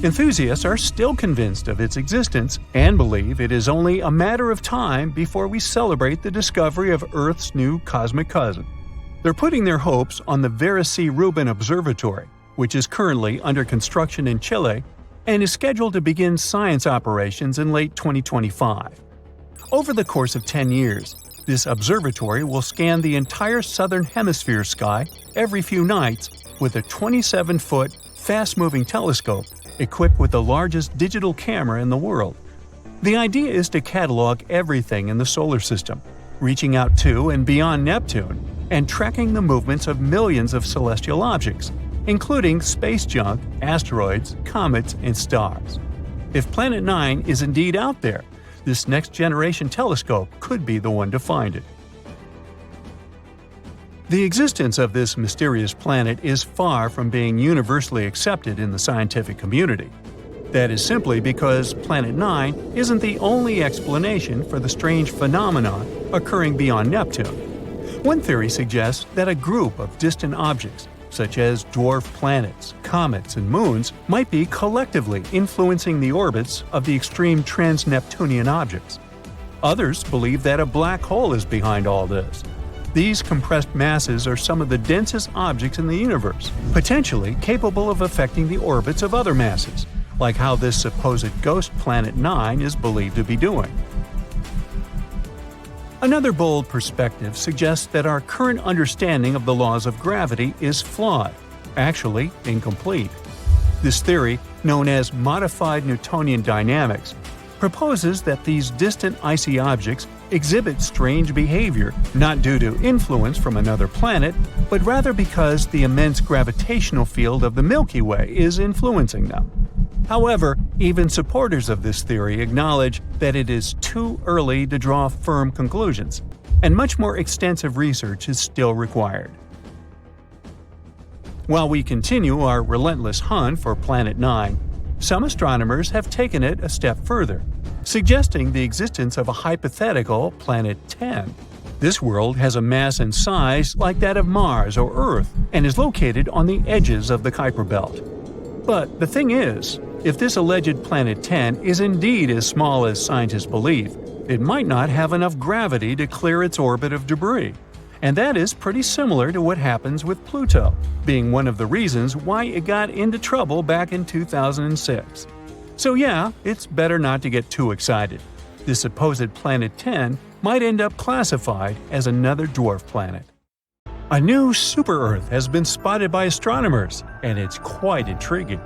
Enthusiasts are still convinced of its existence and believe it is only a matter of time before we celebrate the discovery of Earth's new cosmic cousin. They're putting their hopes on the Vera C. Rubin Observatory, which is currently under construction in Chile and is scheduled to begin science operations in late 2025. Over the course of 10 years, this observatory will scan the entire southern hemisphere sky every few nights with a 27-foot, fast-moving telescope equipped with the largest digital camera in the world. The idea is to catalog everything in the solar system, reaching out to and beyond Neptune, and tracking the movements of millions of celestial objects, including space junk, asteroids, comets, and stars. If Planet 9 is indeed out there, this next-generation telescope could be the one to find it. The existence of this mysterious planet is far from being universally accepted in the scientific community. That is simply because Planet 9 isn't the only explanation for the strange phenomenon occurring beyond Neptune. One theory suggests that a group of distant objects, such as dwarf planets, comets, and moons, might be collectively influencing the orbits of the extreme trans-Neptunian objects. Others believe that a black hole is behind all this. These compressed masses are some of the densest objects in the universe, potentially capable of affecting the orbits of other masses, like how this supposed ghost Planet 9 is believed to be doing. Another bold perspective suggests that our current understanding of the laws of gravity is flawed, actually incomplete. This theory, known as modified Newtonian dynamics, proposes that these distant icy objects exhibit strange behavior not due to influence from another planet, but rather because the immense gravitational field of the Milky Way is influencing them. However, even supporters of this theory acknowledge that it is too early to draw firm conclusions, and much more extensive research is still required. While we continue our relentless hunt for Planet 9, some astronomers have taken it a step further, suggesting the existence of a hypothetical Planet 10. This world has a mass and size like that of Mars or Earth and is located on the edges of the Kuiper Belt. But the thing is, if this alleged Planet 10 is indeed as small as scientists believe, it might not have enough gravity to clear its orbit of debris. And that is pretty similar to what happens with Pluto, being one of the reasons why it got into trouble back in 2006. So yeah, it's better not to get too excited. This supposed Planet 10 might end up classified as another dwarf planet. A new super-Earth has been spotted by astronomers, and it's quite intriguing.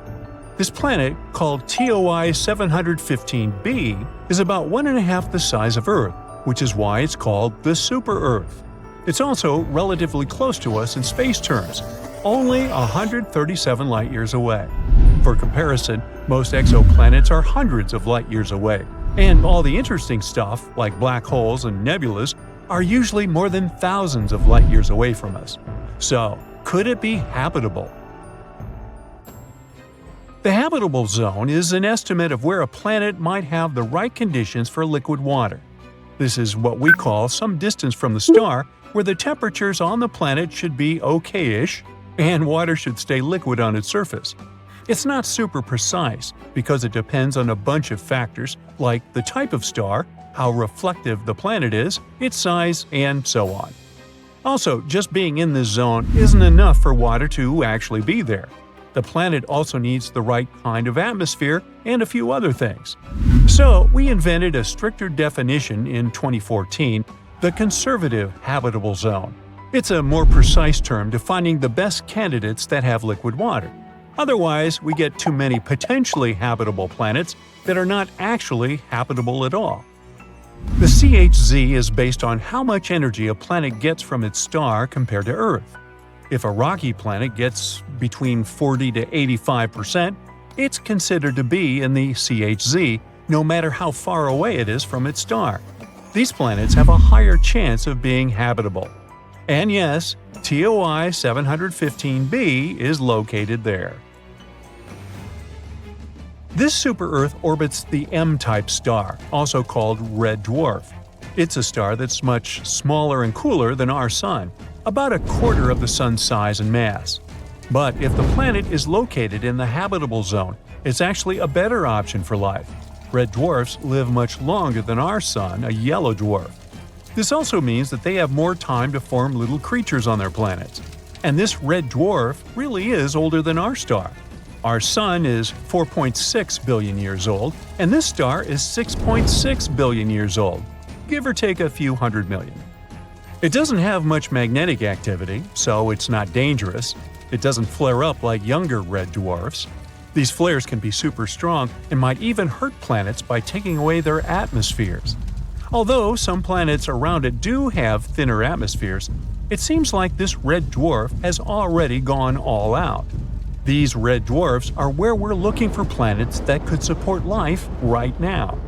This planet, called TOI 715b, is about 1.5 the size of Earth, which is why it's called the super-Earth. It's also relatively close to us in space terms, only 137 light-years away. For comparison, most exoplanets are hundreds of light-years away, and all the interesting stuff, like black holes and nebulas, are usually more than thousands of light-years away from us. So, could it be habitable? The habitable zone is an estimate of where a planet might have the right conditions for liquid water. This is what we call some distance from the star, where the temperatures on the planet should be okay-ish, and water should stay liquid on its surface. It's not super precise, because it depends on a bunch of factors like the type of star, how reflective the planet is, its size, and so on. Also, just being in this zone isn't enough for water to actually be there. The planet also needs the right kind of atmosphere and a few other things. So, we invented a stricter definition in 2014, the conservative habitable zone. It's a more precise term defining the best candidates that have liquid water. Otherwise, we get too many potentially habitable planets that are not actually habitable at all. The CHZ is based on how much energy a planet gets from its star compared to Earth. If a rocky planet gets between 40 to 85%, it's considered to be in the CHZ, no matter how far away it is from its star. These planets have a higher chance of being habitable. And yes, TOI 715b is located there. This super-Earth orbits the M-type star, also called red dwarf. It's a star that's much smaller and cooler than our Sun, about a quarter of the Sun's size and mass. But if the planet is located in the habitable zone, it's actually a better option for life. Red dwarfs live much longer than our Sun, a yellow dwarf. This also means that they have more time to form little creatures on their planets. And this red dwarf really is older than our star. Our Sun is 4.6 billion years old, and this star is 6.6 billion years old, give or take a few hundred million. It doesn't have much magnetic activity, so it's not dangerous. It doesn't flare up like younger red dwarfs. These flares can be super strong and might even hurt planets by taking away their atmospheres. Although some planets around it do have thinner atmospheres, it seems like this red dwarf has already gone all out. These red dwarfs are where we're looking for planets that could support life right now.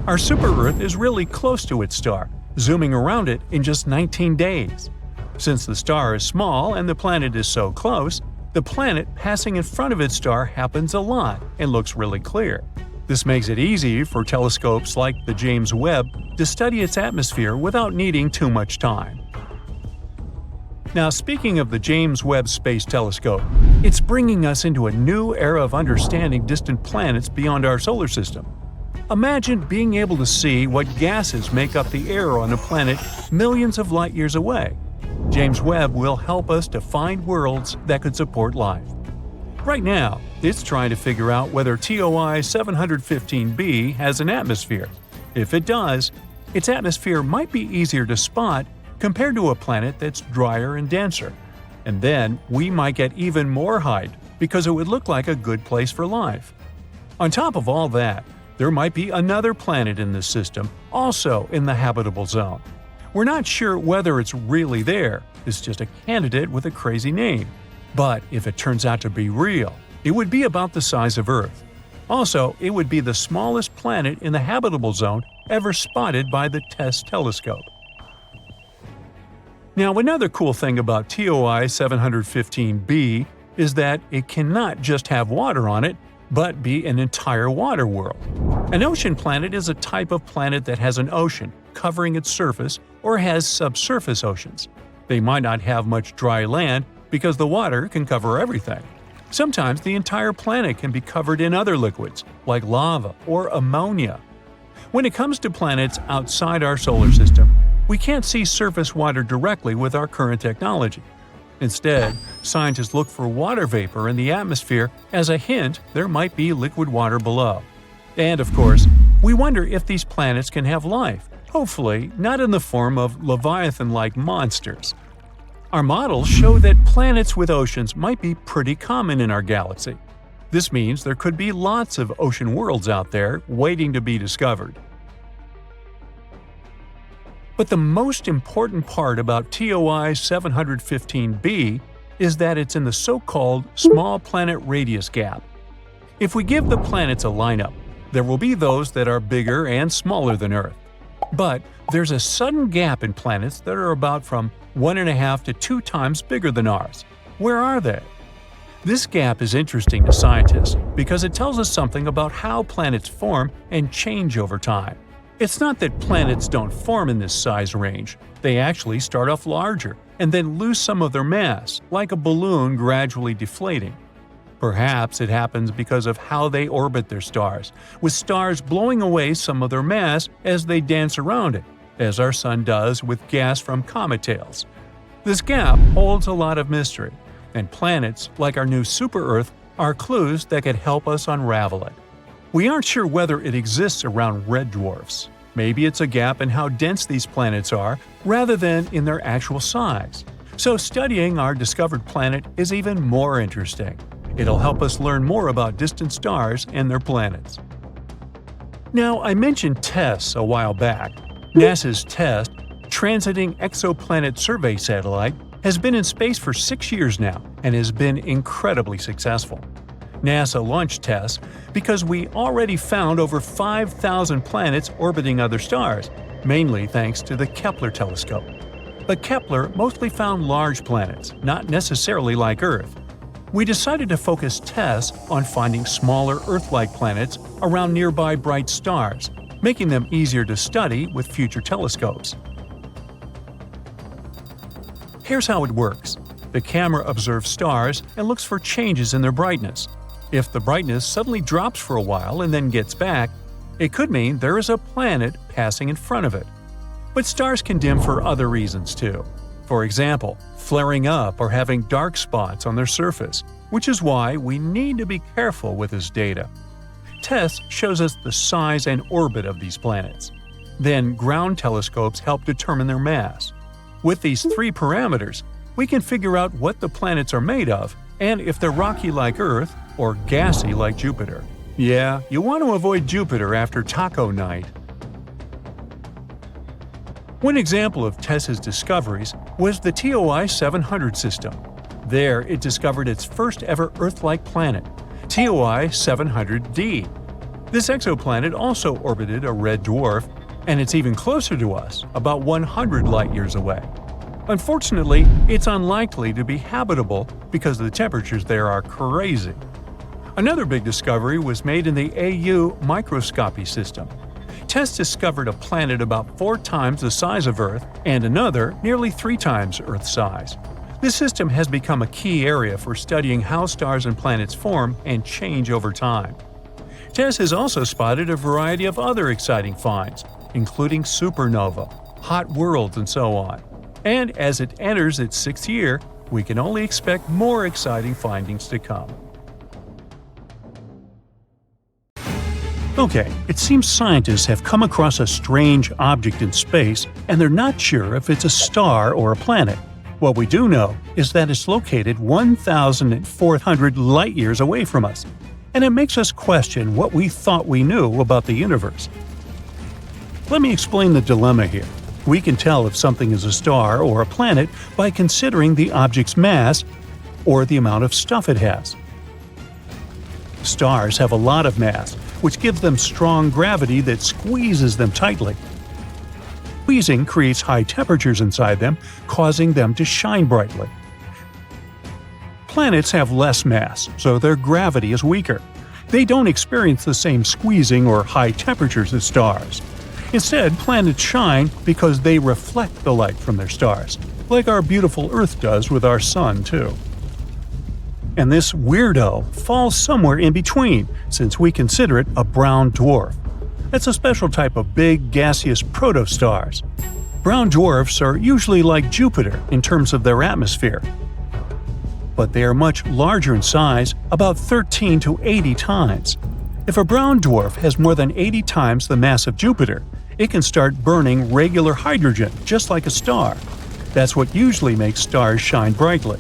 Our super-Earth is really close to its star, zooming around it in just 19 days. Since the star is small and the planet is so close, the planet passing in front of its star happens a lot and looks really clear. This makes it easy for telescopes like the James Webb to study its atmosphere without needing too much time. Now, speaking of the James Webb Space Telescope, it's bringing us into a new era of understanding distant planets beyond our solar system. Imagine being able to see what gases make up the air on a planet millions of light years away. James Webb will help us to find worlds that could support life. Right now, it's trying to figure out whether TOI 715b has an atmosphere. If it does, its atmosphere might be easier to spot compared to a planet that's drier and denser. And then we might get even more height because it would look like a good place for life. On top of all that, there might be another planet in this system, also in the habitable zone. We're not sure whether it's really there, it's just a candidate with a crazy name. But if it turns out to be real, it would be about the size of Earth. Also, it would be the smallest planet in the habitable zone ever spotted by the TESS telescope. Now, another cool thing about TOI 715b is that it cannot just have water on it, but be an entire water world. An ocean planet is a type of planet that has an ocean covering its surface or has subsurface oceans. They might not have much dry land because the water can cover everything. Sometimes the entire planet can be covered in other liquids, like lava or ammonia. When it comes to planets outside our solar system, we can't see surface water directly with our current technology. Instead, scientists look for water vapor in the atmosphere as a hint there might be liquid water below. And of course, we wonder if these planets can have life, hopefully not in the form of Leviathan-like monsters. Our models show that planets with oceans might be pretty common in our galaxy. This means there could be lots of ocean worlds out there waiting to be discovered. But the most important part about TOI 715b is that it's in the so-called small planet radius gap. If we give the planets a lineup, there will be those that are bigger and smaller than Earth. But there's a sudden gap in planets that are about from 1.5 to 2 times bigger than ours. Where are they? This gap is interesting to scientists because it tells us something about how planets form and change over time. It's not that planets don't form in this size range. They actually start off larger and then lose some of their mass, like a balloon gradually deflating. Perhaps it happens because of how they orbit their stars, with stars blowing away some of their mass as they dance around it, as our Sun does with gas from comet tails. This gap holds a lot of mystery, and planets, like our new super-Earth, are clues that could help us unravel it. We aren't sure whether it exists around red dwarfs. Maybe it's a gap in how dense these planets are, rather than in their actual size. So studying our discovered planet is even more interesting. It'll help us learn more about distant stars and their planets. Now, I mentioned TESS a while back. NASA's TESS, Transiting Exoplanet Survey Satellite, has been in space for 6 years now and has been incredibly successful. NASA launched TESS because we already found over 5,000 planets orbiting other stars, mainly thanks to the Kepler telescope. But Kepler mostly found large planets, not necessarily like Earth. we decided to focus TESS on finding smaller Earth-like planets around nearby bright stars, making them easier to study with future telescopes. Here's how it works. The camera observes stars and looks for changes in their brightness. If the brightness suddenly drops for a while and then gets back, it could mean there is a planet passing in front of it. But stars can dim for other reasons too. For example, flaring up or having dark spots on their surface, which is why we need to be careful with this data. TESS shows us the size and orbit of these planets. Then ground telescopes help determine their mass. With these three parameters, we can figure out what the planets are made of and if they're rocky like Earth or gassy like Jupiter. Yeah, you want to avoid Jupiter after taco night. One example of TESS's discoveries was the TOI 700 system. There, it discovered its first ever Earth-like planet, TOI 700d. This exoplanet also orbited a red dwarf, and it's even closer to us, about 100 light-years away. Unfortunately, it's unlikely to be habitable because the temperatures there are crazy. Another big discovery was made in the AU microscopy system. TESS discovered a planet about 4 times the size of Earth and another nearly 3 times Earth's size. This system has become a key area for studying how stars and planets form and change over time. TESS has also spotted a variety of other exciting finds, including supernova, hot worlds, and so on. And as it enters its 6th year, we can only expect more exciting findings to come. Okay, it seems scientists have come across a strange object in space, and they're not sure if it's a star or a planet. What we do know is that it's located 1,400 light-years away from us, and it makes us question what we thought we knew about the universe. Let me explain the dilemma here. We can tell if something is a star or a planet by considering the object's mass or the amount of stuff it has. Stars have a lot of mass, which gives them strong gravity that squeezes them tightly. Squeezing creates high temperatures inside them, causing them to shine brightly. Planets have less mass, so their gravity is weaker. They don't experience the same squeezing or high temperatures as stars. Instead, planets shine because they reflect the light from their stars, like our beautiful Earth does with our Sun, too. And this weirdo falls somewhere in between, since we consider it a brown dwarf. It's a special type of big, gaseous protostars. Brown dwarfs are usually like Jupiter in terms of their atmosphere, but they are much larger in size, about 13 to 80 times. If a brown dwarf has more than 80 times the mass of Jupiter, it can start burning regular hydrogen, just like a star. That's what usually makes stars shine brightly.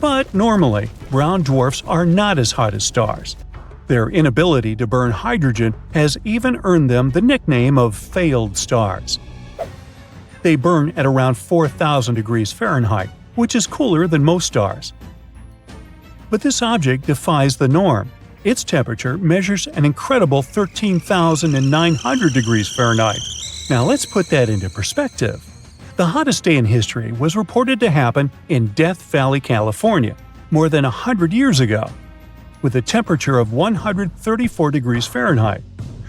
But normally, brown dwarfs are not as hot as stars. Their inability to burn hydrogen has even earned them the nickname of failed stars. They burn at around 4,000 degrees Fahrenheit, which is cooler than most stars. But this object defies the norm. Its temperature measures an incredible 13,900 degrees Fahrenheit. Now let's put that into perspective. The hottest day in history was reported to happen in Death Valley, California, more than 100 years ago, with a temperature of 134 degrees Fahrenheit.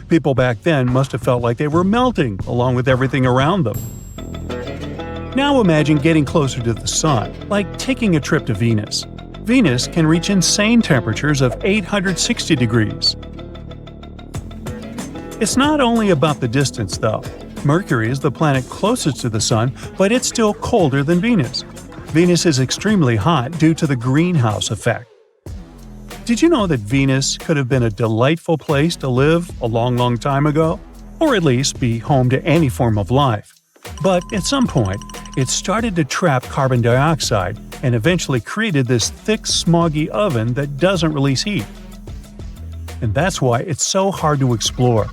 People back then must have felt like they were melting along with everything around them. Now imagine getting closer to the Sun, like taking a trip to Venus. Venus can reach insane temperatures of 860 degrees. It's not only about the distance, though. Mercury is the planet closest to the Sun, but it's still colder than Venus. Venus is extremely hot due to the greenhouse effect. Did you know that Venus could have been a delightful place to live a long time ago? Or at least be home to any form of life. But at some point, it started to trap carbon dioxide and eventually created this thick, smoggy oven that doesn't release heat. And that's why it's so hard to explore.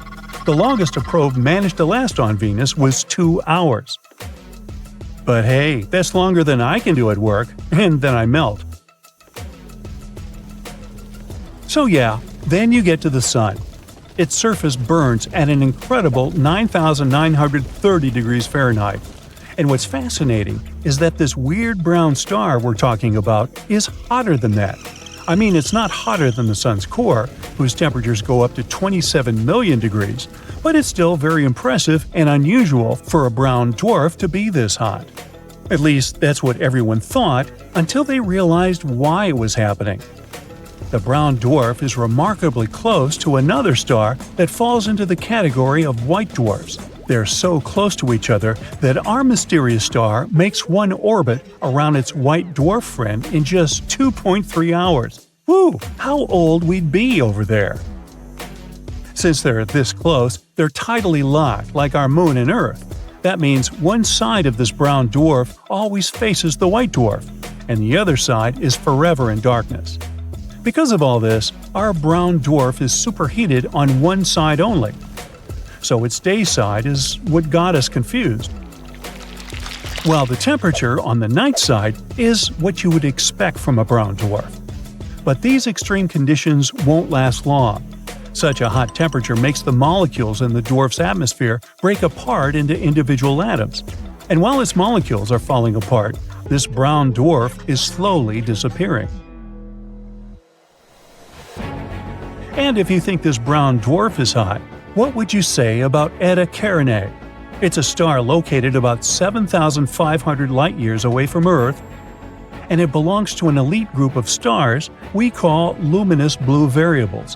The longest a probe managed to last on Venus was 2 hours. But hey, that's longer than I can do at work, and then I melt. So yeah, then you get to the Sun. Its surface burns at an incredible 9,930 degrees Fahrenheit. And what's fascinating is that this weird brown star we're talking about is hotter than that. I mean, it's not hotter than the Sun's core, whose temperatures go up to 27 million degrees, but it's still very impressive and unusual for a brown dwarf to be this hot. At least, that's what everyone thought until they realized why it was happening. The brown dwarf is remarkably close to another star that falls into the category of white dwarfs. They're so close to each other that our mysterious star makes one orbit around its white dwarf friend in just 2.3 hours. Woo! How old we'd be over there! Since they're this close, they're tidally locked like our moon and Earth. That means one side of this brown dwarf always faces the white dwarf, and the other side is forever in darkness. Because of all this, our brown dwarf is superheated on one side only. So its day side is what got us confused. While the temperature on the night side is what you would expect from a brown dwarf. But these extreme conditions won't last long. Such a hot temperature makes the molecules in the dwarf's atmosphere break apart into individual atoms. And while its molecules are falling apart, this brown dwarf is slowly disappearing. And if you think this brown dwarf is hot, what would you say about Eta Carinae? It's a star located about 7,500 light-years away from Earth, and it belongs to an elite group of stars we call luminous blue variables.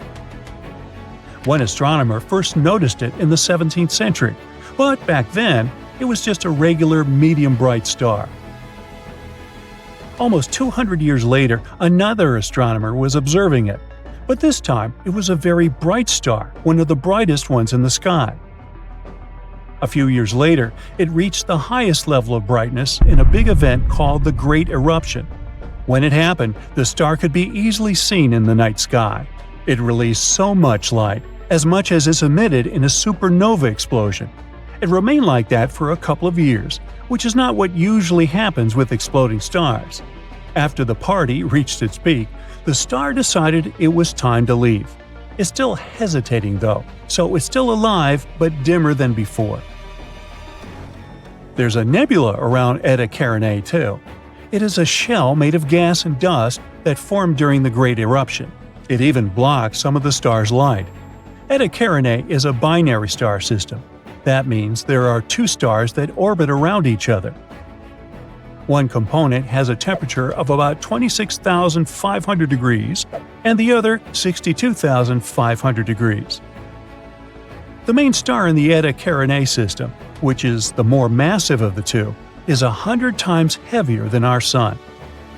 One astronomer first noticed it in the 17th century, but back then, it was just a regular medium-bright star. Almost 200 years later, another astronomer was observing it. But this time, it was a very bright star, one of the brightest ones in the sky. A few years later, it reached the highest level of brightness in a big event called the Great Eruption. When it happened, the star could be easily seen in the night sky. It released so much light, as much as is emitted in a supernova explosion. It remained like that for a couple of years, which is not what usually happens with exploding stars. After the party reached its peak, the star decided it was time to leave. It's still hesitating though, so it's still alive but dimmer than before. There's a nebula around Eta Carinae too. It is a shell made of gas and dust that formed during the Great Eruption. It even blocks some of the star's light. Eta Carinae is a binary star system. That means there are two stars that orbit around each other. One component has a temperature of about 26,500 degrees, and the other 62,500 degrees. The main star in the Eta Carinae system, which is the more massive of the two, is 100 times heavier than our Sun.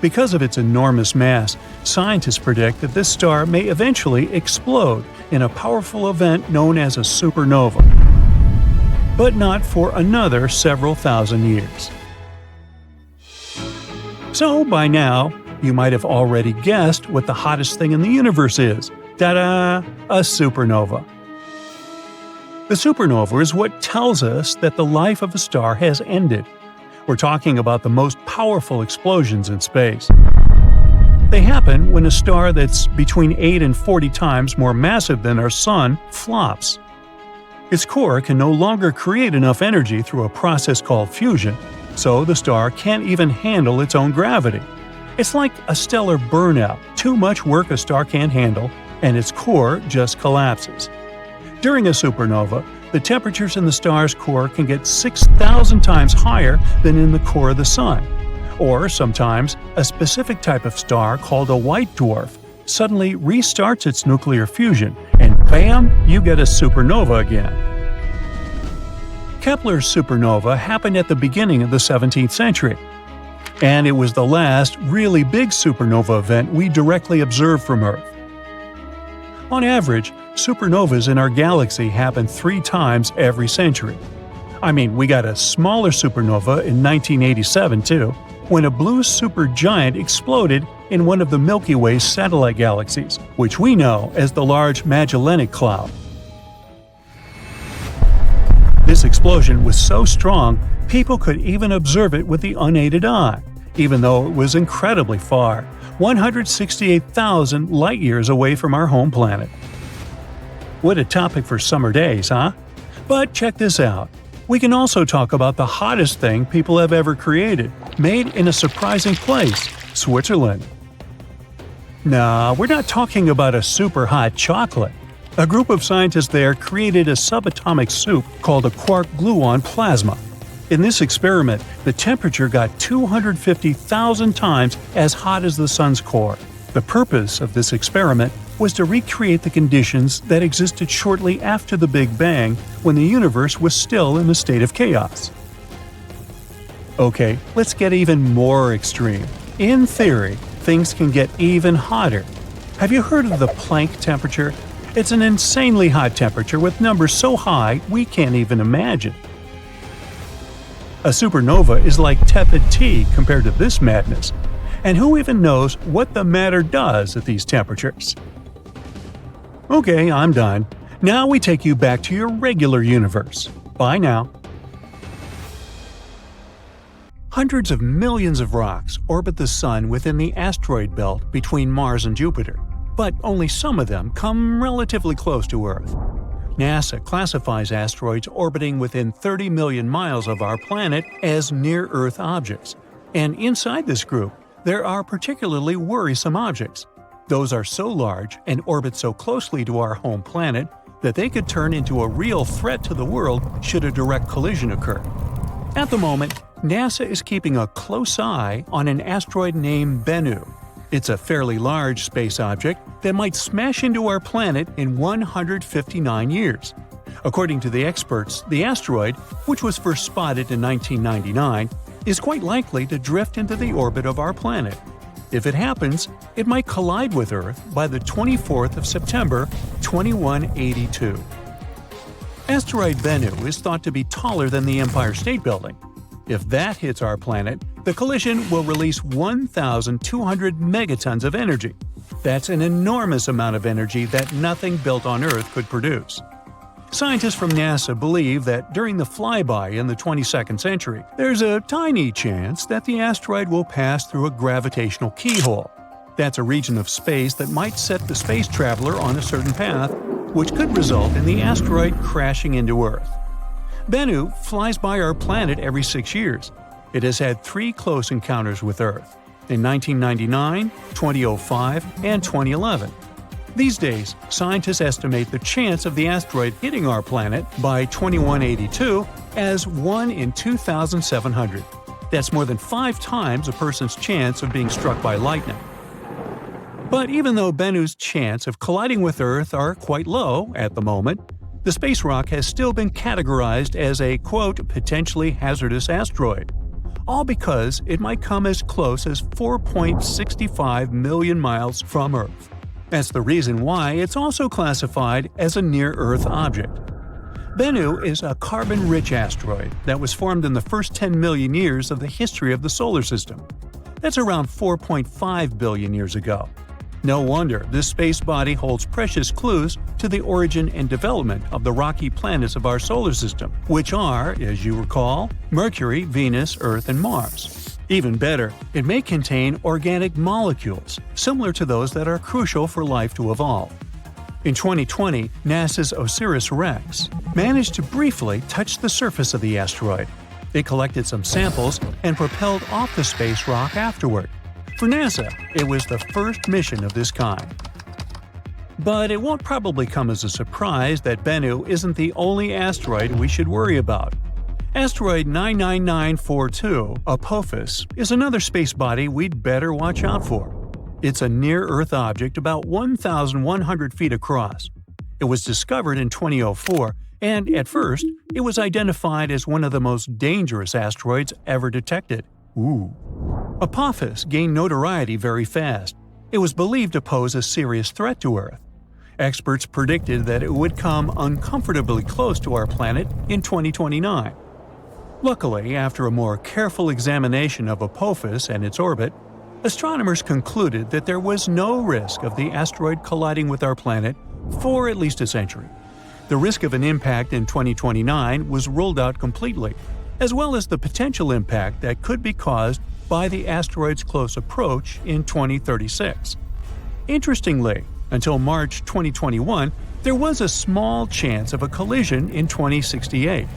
Because of its enormous mass, scientists predict that this star may eventually explode in a powerful event known as a supernova. But not for another several thousand years. So, by now, you might have already guessed what the hottest thing in the universe is. Ta-da! A supernova. The supernova is what tells us that the life of a star has ended. We're talking about the most powerful explosions in space. They happen when a star that's between 8 and 40 times more massive than our Sun flops. Its core can no longer create enough energy through a process called fusion, so the star can't even handle its own gravity. It's like a stellar burnout, too much work a star can't handle, and its core just collapses. During a supernova, the temperatures in the star's core can get 6,000 times higher than in the core of the Sun. Or sometimes, a specific type of star called a white dwarf suddenly restarts its nuclear fusion, and bam, you get a supernova again. Kepler's supernova happened at the beginning of the 17th century, and it was the last really big supernova event we directly observed from Earth. On average, supernovas in our galaxy happen 3 times every century. I mean, we got a smaller supernova in 1987 too, when a blue supergiant exploded in one of the Milky Way's satellite galaxies, which we know as the Large Magellanic Cloud. This explosion was so strong, people could even observe it with the unaided eye, even though it was incredibly far, 168,000 light-years away from our home planet. What a topic for summer days, huh? But check this out. We can also talk about the hottest thing people have ever created, made in a surprising place, Switzerland. Nah, we're not talking about a super hot chocolate. A group of scientists there created a subatomic soup called a quark gluon plasma. In this experiment, the temperature got 250,000 times as hot as the sun's core. The purpose of this experiment was to recreate the conditions that existed shortly after the Big Bang, when the universe was still in a state of chaos. Okay, let's get even more extreme. In theory, things can get even hotter. Have you heard of the Planck temperature? It's an insanely hot temperature with numbers so high we can't even imagine. A supernova is like tepid tea compared to this madness. And who even knows what the matter does at these temperatures? Okay, I'm done. Now we take you back to your regular universe. Bye now. Hundreds of millions of rocks orbit the Sun within the asteroid belt between Mars and Jupiter, but only some of them come relatively close to Earth. NASA classifies asteroids orbiting within 30 million miles of our planet as near-Earth objects, and inside this group, there are particularly worrisome objects. Those are so large and orbit so closely to our home planet that they could turn into a real threat to the world should a direct collision occur. At the moment, NASA is keeping a close eye on an asteroid named Bennu. It's a fairly large space object that might smash into our planet in 159 years. According to the experts, the asteroid, which was first spotted in 1999, is quite likely to drift into the orbit of our planet. If it happens, it might collide with Earth by the 24th of September, 2182. Asteroid Bennu is thought to be taller than the Empire State Building. If that hits our planet, the collision will release 1,200 megatons of energy. That's an enormous amount of energy that nothing built on Earth could produce. Scientists from NASA believe that during the flyby in the 22nd century, there's a tiny chance that the asteroid will pass through a gravitational keyhole. That's a region of space that might set the space traveler on a certain path, which could result in the asteroid crashing into Earth. Bennu flies by our planet every 6 years. It has had 3 close encounters with Earth in 1999, 2005, and 2011. These days, scientists estimate the chance of the asteroid hitting our planet by 2182 as 1 in 2,700. That's more than 5 times a person's chance of being struck by lightning. But even though Bennu's chance of colliding with Earth are quite low at the moment, the space rock has still been categorized as a, quote, potentially hazardous asteroid. All because it might come as close as 4.65 million miles from Earth. That's the reason why it's also classified as a near-Earth object. Bennu is a carbon-rich asteroid that was formed in the first 10 million years of the history of the solar system. That's around 4.5 billion years ago. No wonder this space body holds precious clues to the origin and development of the rocky planets of our solar system, which are, as you recall, Mercury, Venus, Earth, and Mars. Even better, it may contain organic molecules, similar to those that are crucial for life to evolve. In 2020, NASA's OSIRIS-REx managed to briefly touch the surface of the asteroid. It collected some samples and propelled off the space rock afterward. For NASA, it was the first mission of this kind. But it won't probably come as a surprise that Bennu isn't the only asteroid we should worry about. Asteroid 99942, Apophis, is another space body we'd better watch out for. It's a near-Earth object about 1,100 feet across. It was discovered in 2004, and at first, it was identified as one of the most dangerous asteroids ever detected. Apophis gained notoriety very fast. It was believed to pose a serious threat to Earth. Experts predicted that it would come uncomfortably close to our planet in 2029. Luckily, after a more careful examination of Apophis and its orbit, astronomers concluded that there was no risk of the asteroid colliding with our planet for at least a century. The risk of an impact in 2029 was ruled out completely, as well as the potential impact that could be caused by the asteroid's close approach in 2036. Interestingly, until March 2021, there was a small chance of a collision in 2068.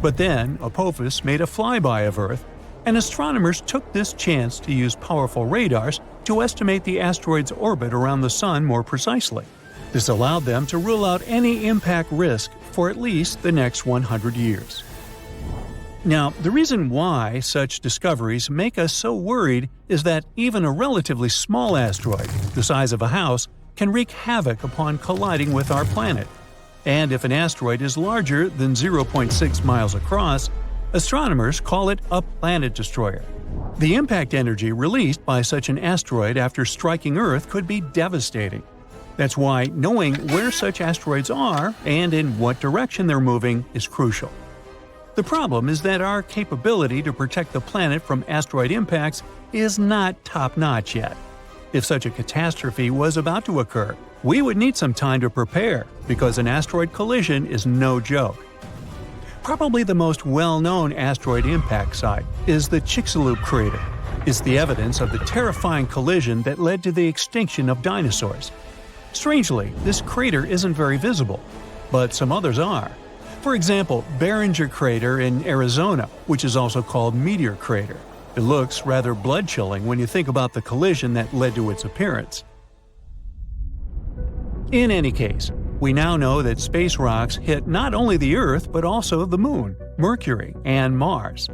But then Apophis made a flyby of Earth, and astronomers took this chance to use powerful radars to estimate the asteroid's orbit around the Sun more precisely. This allowed them to rule out any impact risk for at least the next 100 years. Now, the reason why such discoveries make us so worried is that even a relatively small asteroid, the size of a house, can wreak havoc upon colliding with our planet. And if an asteroid is larger than 0.6 miles across, astronomers call it a planet destroyer. The impact energy released by such an asteroid after striking Earth could be devastating. That's why knowing where such asteroids are and in what direction they're moving is crucial. The problem is that our capability to protect the planet from asteroid impacts is not top-notch yet. If such a catastrophe was about to occur, we would need some time to prepare, because an asteroid collision is no joke. Probably the most well-known asteroid impact site is the Chicxulub crater. It's the evidence of the terrifying collision that led to the extinction of dinosaurs. Strangely, this crater isn't very visible, but some others are. For example, Barringer Crater in Arizona, which is also called Meteor Crater. It looks rather blood-chilling when you think about the collision that led to its appearance. In any case, we now know that space rocks hit not only the Earth but also the Moon, Mercury, and Mars.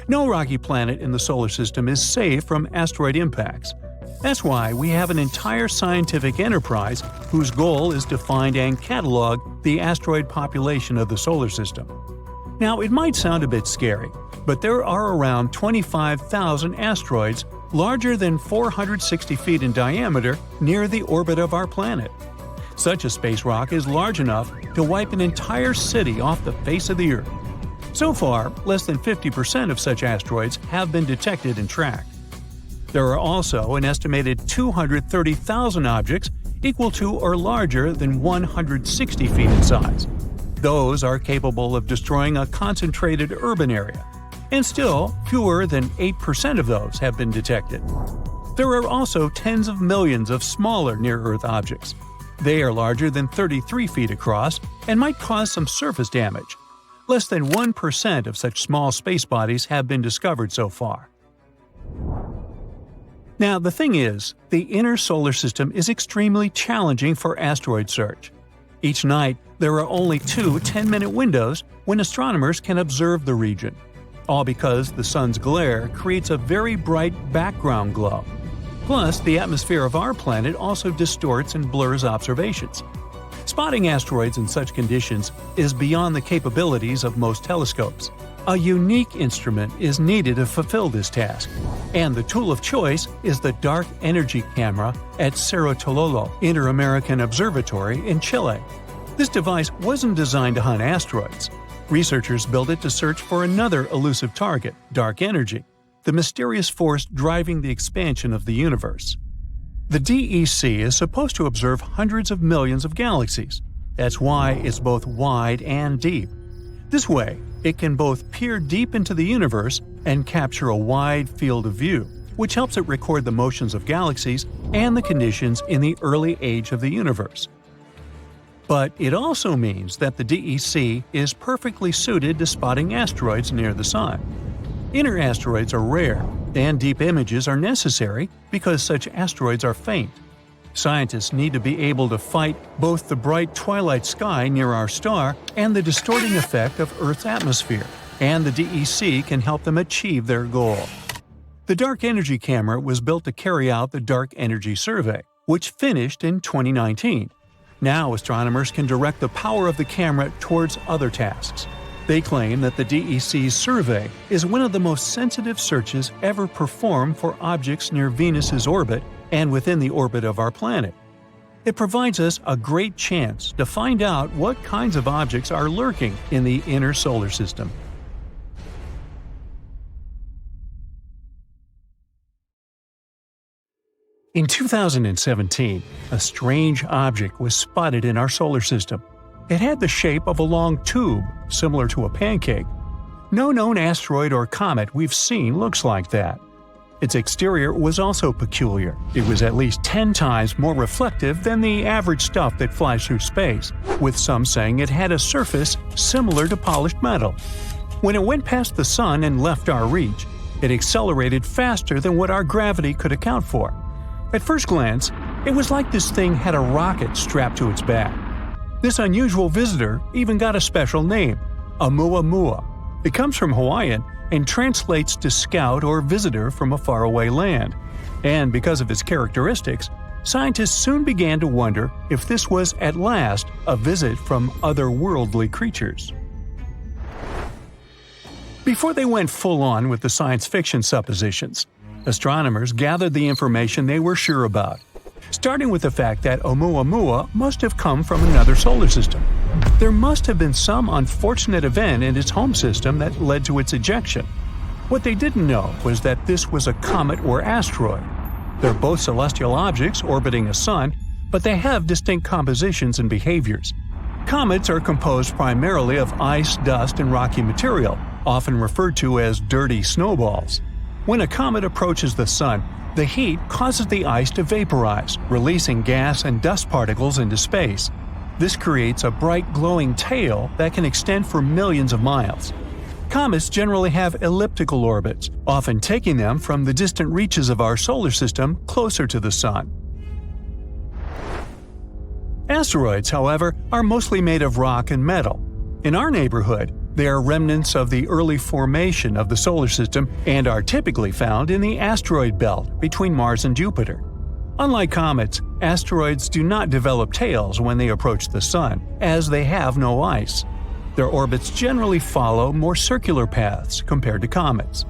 No rocky planet in the solar system is safe from asteroid impacts. That's why we have an entire scientific enterprise whose goal is to find and catalog the asteroid population of the solar system. Now, it might sound a bit scary, but there are around 25,000 asteroids larger than 460 feet in diameter near the orbit of our planet. Such a space rock is large enough to wipe an entire city off the face of the Earth. So far, less than 50% of such asteroids have been detected and tracked. There are also an estimated 230,000 objects equal to or larger than 160 feet in size. Those are capable of destroying a concentrated urban area, and still fewer than 8% of those have been detected. There are also tens of millions of smaller near-Earth objects. They are larger than 33 feet across and might cause some surface damage. Less than 1% of such small space bodies have been discovered so far. Now, the thing is, the inner solar system is extremely challenging for asteroid search. Each night, there are only 2 10-minute windows when astronomers can observe the region, all because the sun's glare creates a very bright background glow. Plus, the atmosphere of our planet also distorts and blurs observations. Spotting asteroids in such conditions is beyond the capabilities of most telescopes. A unique instrument is needed to fulfill this task, and the tool of choice is the Dark Energy Camera at Cerro Tololo Inter-American Observatory in Chile. This device wasn't designed to hunt asteroids. Researchers built it to search for another elusive target, dark energy, the mysterious force driving the expansion of the universe. The DEC is supposed to observe hundreds of millions of galaxies. That's why it's both wide and deep. This way, it can both peer deep into the universe and capture a wide field of view, which helps it record the motions of galaxies and the conditions in the early age of the universe. But it also means that the DEC is perfectly suited to spotting asteroids near the Sun. Inner asteroids are rare, and deep images are necessary because such asteroids are faint. Scientists need to be able to fight both the bright twilight sky near our star and the distorting effect of Earth's atmosphere, and the DEC can help them achieve their goal. The Dark Energy Camera was built to carry out the Dark Energy Survey, which finished in 2019. Now astronomers can direct the power of the camera towards other tasks. They claim that the DEC's survey is one of the most sensitive searches ever performed for objects near Venus's orbit and within the orbit of our planet. It provides us a great chance to find out what kinds of objects are lurking in the inner solar system. In 2017, a strange object was spotted in our solar system. It had the shape of a long tube, similar to a pancake. No known asteroid or comet we've seen looks like that. Its exterior was also peculiar. It was at least 10 times more reflective than the average stuff that flies through space, with some saying it had a surface similar to polished metal. When it went past the Sun and left our reach, it accelerated faster than what our gravity could account for. At first glance, it was like this thing had a rocket strapped to its back. This unusual visitor even got a special name, Oumuamua. It comes from Hawaiian and translates to scout or visitor from a faraway land. And because of its characteristics, scientists soon began to wonder if this was at last a visit from otherworldly creatures. Before they went full-on with the science fiction suppositions, astronomers gathered the information they were sure about, starting with the fact that Oumuamua must have come from another solar system. There must have been some unfortunate event in its home system that led to its ejection. What they didn't know was that this was a comet or asteroid. They're both celestial objects orbiting a sun, but they have distinct compositions and behaviors. Comets are composed primarily of ice, dust, and rocky material, often referred to as dirty snowballs. When a comet approaches the sun, the heat causes the ice to vaporize, releasing gas and dust particles into space. This creates a bright glowing tail that can extend for millions of miles. Comets generally have elliptical orbits, often taking them from the distant reaches of our solar system closer to the sun. Asteroids, however, are mostly made of rock and metal. In our neighborhood, they are remnants of the early formation of the solar system and are typically found in the asteroid belt between Mars and Jupiter. Unlike comets, asteroids do not develop tails when they approach the Sun, as they have no ice. Their orbits generally follow more circular paths compared to comets.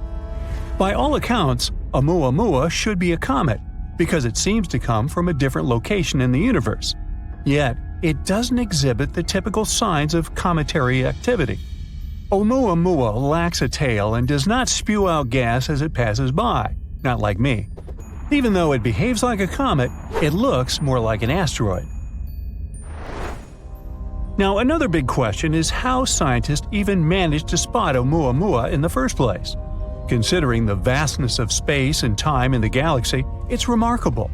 By all accounts, Oumuamua should be a comet, because it seems to come from a different location in the universe. Yet, it doesn't exhibit the typical signs of cometary activity. Oumuamua lacks a tail and does not spew out gas as it passes by, not like me. Even though it behaves like a comet, it looks more like an asteroid. Now, another big question is how scientists even managed to spot Oumuamua in the first place. Considering the vastness of space and time in the galaxy, it's remarkable.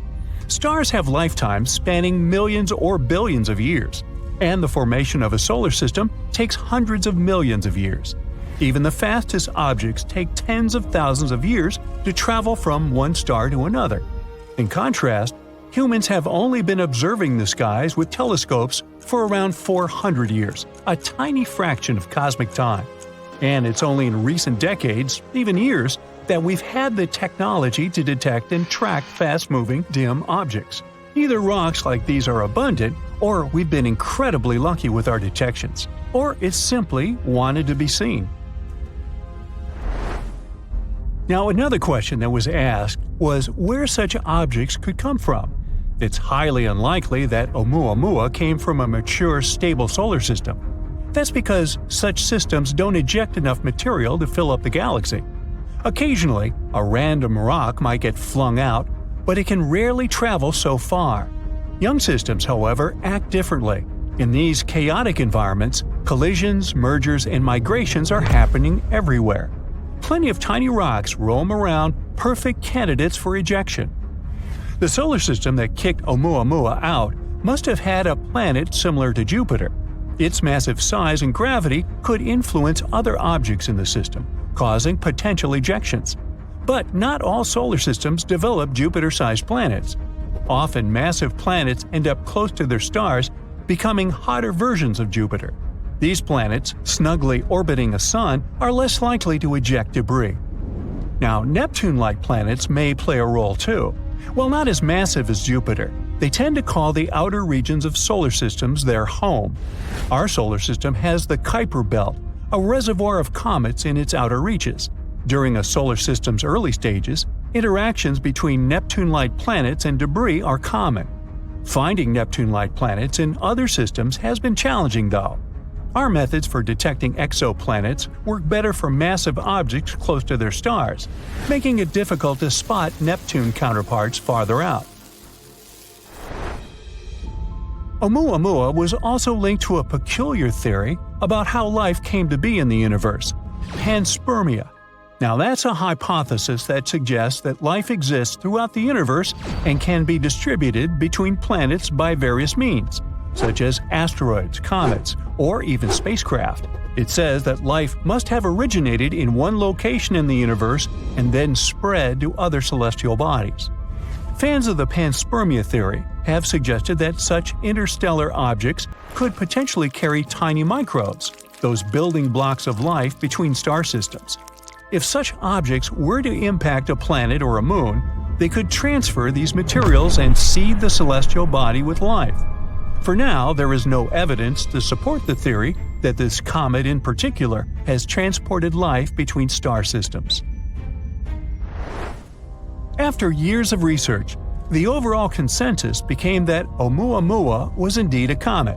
Stars have lifetimes spanning millions or billions of years, and the formation of a solar system takes hundreds of millions of years. Even the fastest objects take tens of thousands of years to travel from one star to another. In contrast, humans have only been observing the skies with telescopes for around 400 years, a tiny fraction of cosmic time. And it's only in recent decades, even years, that we've had the technology to detect and track fast-moving, dim objects. Either rocks like these are abundant, or we've been incredibly lucky with our detections, or it's simply wanted to be seen. Now, another question that was asked was where such objects could come from. It's highly unlikely that Oumuamua came from a mature, stable solar system. That's because such systems don't eject enough material to fill up the galaxy. Occasionally, a random rock might get flung out, but it can rarely travel so far. Young systems, however, act differently. In these chaotic environments, collisions, mergers, and migrations are happening everywhere. Plenty of tiny rocks roam around, perfect candidates for ejection. The solar system that kicked Oumuamua out must have had a planet similar to Jupiter. Its massive size and gravity could influence other objects in the system, causing potential ejections. But not all solar systems develop Jupiter-sized planets. Often massive planets end up close to their stars, becoming hotter versions of Jupiter. These planets, snugly orbiting a sun, are less likely to eject debris. Now, Neptune-like planets may play a role too. While not as massive as Jupiter, they tend to call the outer regions of solar systems their home. Our solar system has the Kuiper Belt, a reservoir of comets in its outer reaches. During a solar system's early stages, interactions between Neptune-like planets and debris are common. Finding Neptune-like planets in other systems has been challenging, though. Our methods for detecting exoplanets work better for massive objects close to their stars, making it difficult to spot Neptune counterparts farther out. Oumuamua was also linked to a peculiar theory about how life came to be in the universe – panspermia. Now that's a hypothesis that suggests that life exists throughout the universe and can be distributed between planets by various means, such as asteroids, comets, or even spacecraft. It says that life must have originated in one location in the universe and then spread to other celestial bodies. Fans of the panspermia theory have suggested that such interstellar objects could potentially carry tiny microbes, those building blocks of life between star systems. If such objects were to impact a planet or a moon, they could transfer these materials and seed the celestial body with life. For now, there is no evidence to support the theory that this comet in particular has transported life between star systems. After years of research, the overall consensus became that Oumuamua was indeed a comet.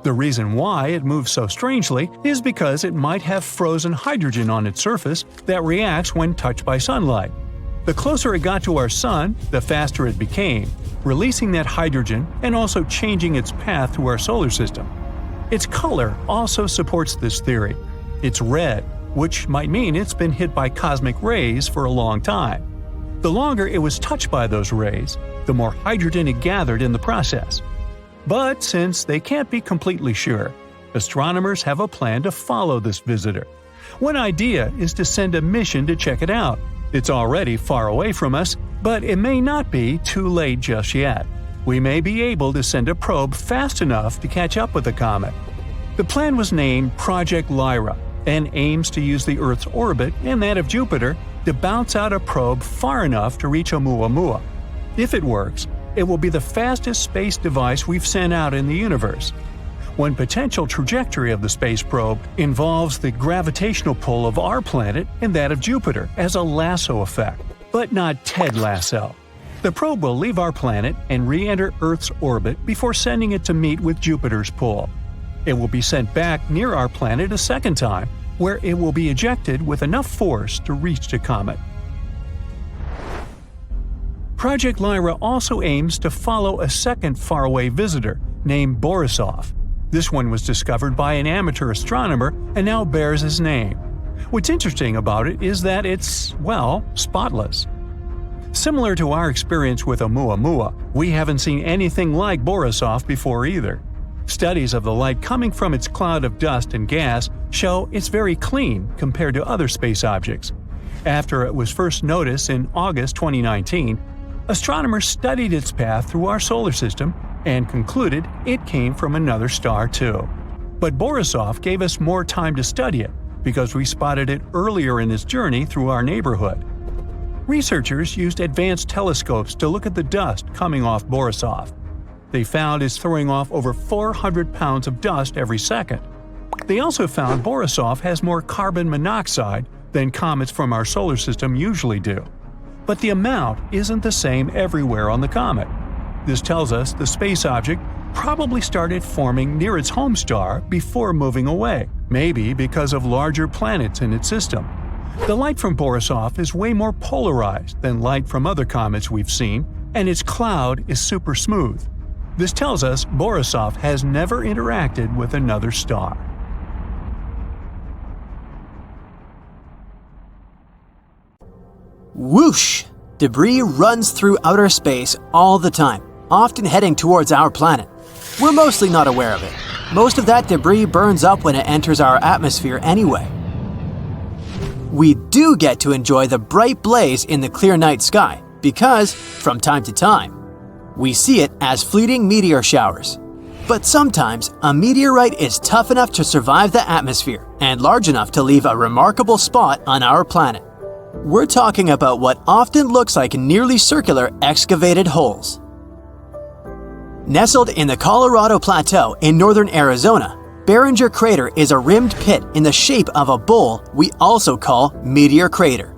The reason why it moves so strangely is because it might have frozen hydrogen on its surface that reacts when touched by sunlight. The closer it got to our Sun, the faster it became, releasing that hydrogen and also changing its path to our solar system. Its color also supports this theory. It's red, which might mean it's been hit by cosmic rays for a long time. The longer it was touched by those rays, the more hydrogen it gathered in the process. But since they can't be completely sure, astronomers have a plan to follow this visitor. One idea is to send a mission to check it out. It's already far away from us, but it may not be too late just yet. We may be able to send a probe fast enough to catch up with the comet. The plan was named Project Lyra and aims to use the Earth's orbit and that of Jupiter to bounce out a probe far enough to reach Oumuamua. If it works, it will be the fastest space device we've sent out in the universe. One potential trajectory of the space probe involves the gravitational pull of our planet and that of Jupiter as a lasso effect, but not Ted Lasso. The probe will leave our planet and re-enter Earth's orbit before sending it to meet with Jupiter's pull. It will be sent back near our planet a second time, where it will be ejected with enough force to reach the comet. Project Lyra also aims to follow a second faraway visitor named Borisov. This one was discovered by an amateur astronomer and now bears his name. What's interesting about it is that it's, well, spotless. Similar to our experience with Oumuamua, we haven't seen anything like Borisov before either. Studies of the light coming from its cloud of dust and gas show it's very clean compared to other space objects. After it was first noticed in August 2019, astronomers studied its path through our solar system and concluded it came from another star too. But Borisov gave us more time to study it because we spotted it earlier in its journey through our neighborhood. Researchers used advanced telescopes to look at the dust coming off Borisov. They found it's throwing off over 400 pounds of dust every second. They also found Borisov has more carbon monoxide than comets from our solar system usually do. But the amount isn't the same everywhere on the comet. This tells us the space object probably started forming near its home star before moving away, maybe because of larger planets in its system. The light from Borisov is way more polarized than light from other comets we've seen, and its cloud is super smooth. This tells us Borisov has never interacted with another star. Whoosh! Debris runs through outer space all the time, often heading towards our planet. We're mostly not aware of it. Most of that debris burns up when it enters our atmosphere anyway. We do get to enjoy the bright blaze in the clear night sky because, from time to time, we see it as fleeting meteor showers. But sometimes, a meteorite is tough enough to survive the atmosphere and large enough to leave a remarkable spot on our planet. We're talking about what often looks like nearly circular excavated holes. Nestled in the Colorado Plateau in northern Arizona, Barringer Crater is a rimmed pit in the shape of a bowl we also call Meteor Crater.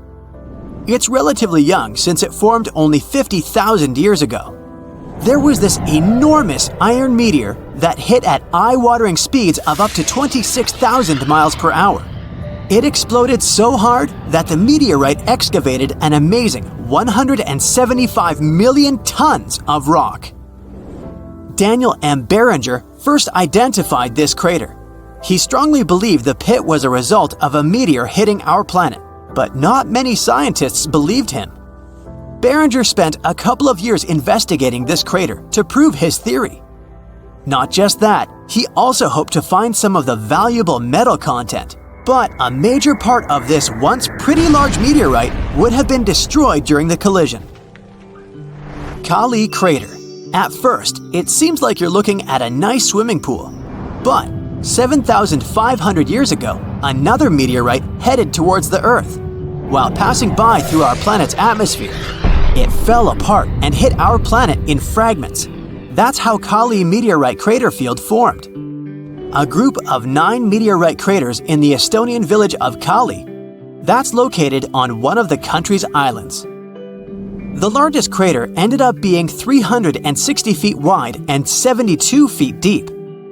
It's relatively young since it formed only 50,000 years ago. There was this enormous iron meteor that hit at eye-watering speeds of up to 26,000 miles per hour. It exploded so hard that the meteorite excavated an amazing 175 million tons of rock. Daniel M. Barringer first identified this crater. He strongly believed the pit was a result of a meteor hitting our planet, but not many scientists believed him. Barringer spent a couple of years investigating this crater to prove his theory. Not just that, he also hoped to find some of the valuable metal content. But a major part of this once pretty large meteorite would have been destroyed during the collision. Kali Crater. At first, it seems like you're looking at a nice swimming pool. But 7,500 years ago, another meteorite headed towards the Earth. While passing by through our planet's atmosphere, it fell apart and hit our planet in fragments. That's how Kali meteorite crater field formed. A group of 9 meteorite craters in the Estonian village of Kali. That's located on one of the country's islands. The largest crater ended up being 360 feet wide and 72 feet deep.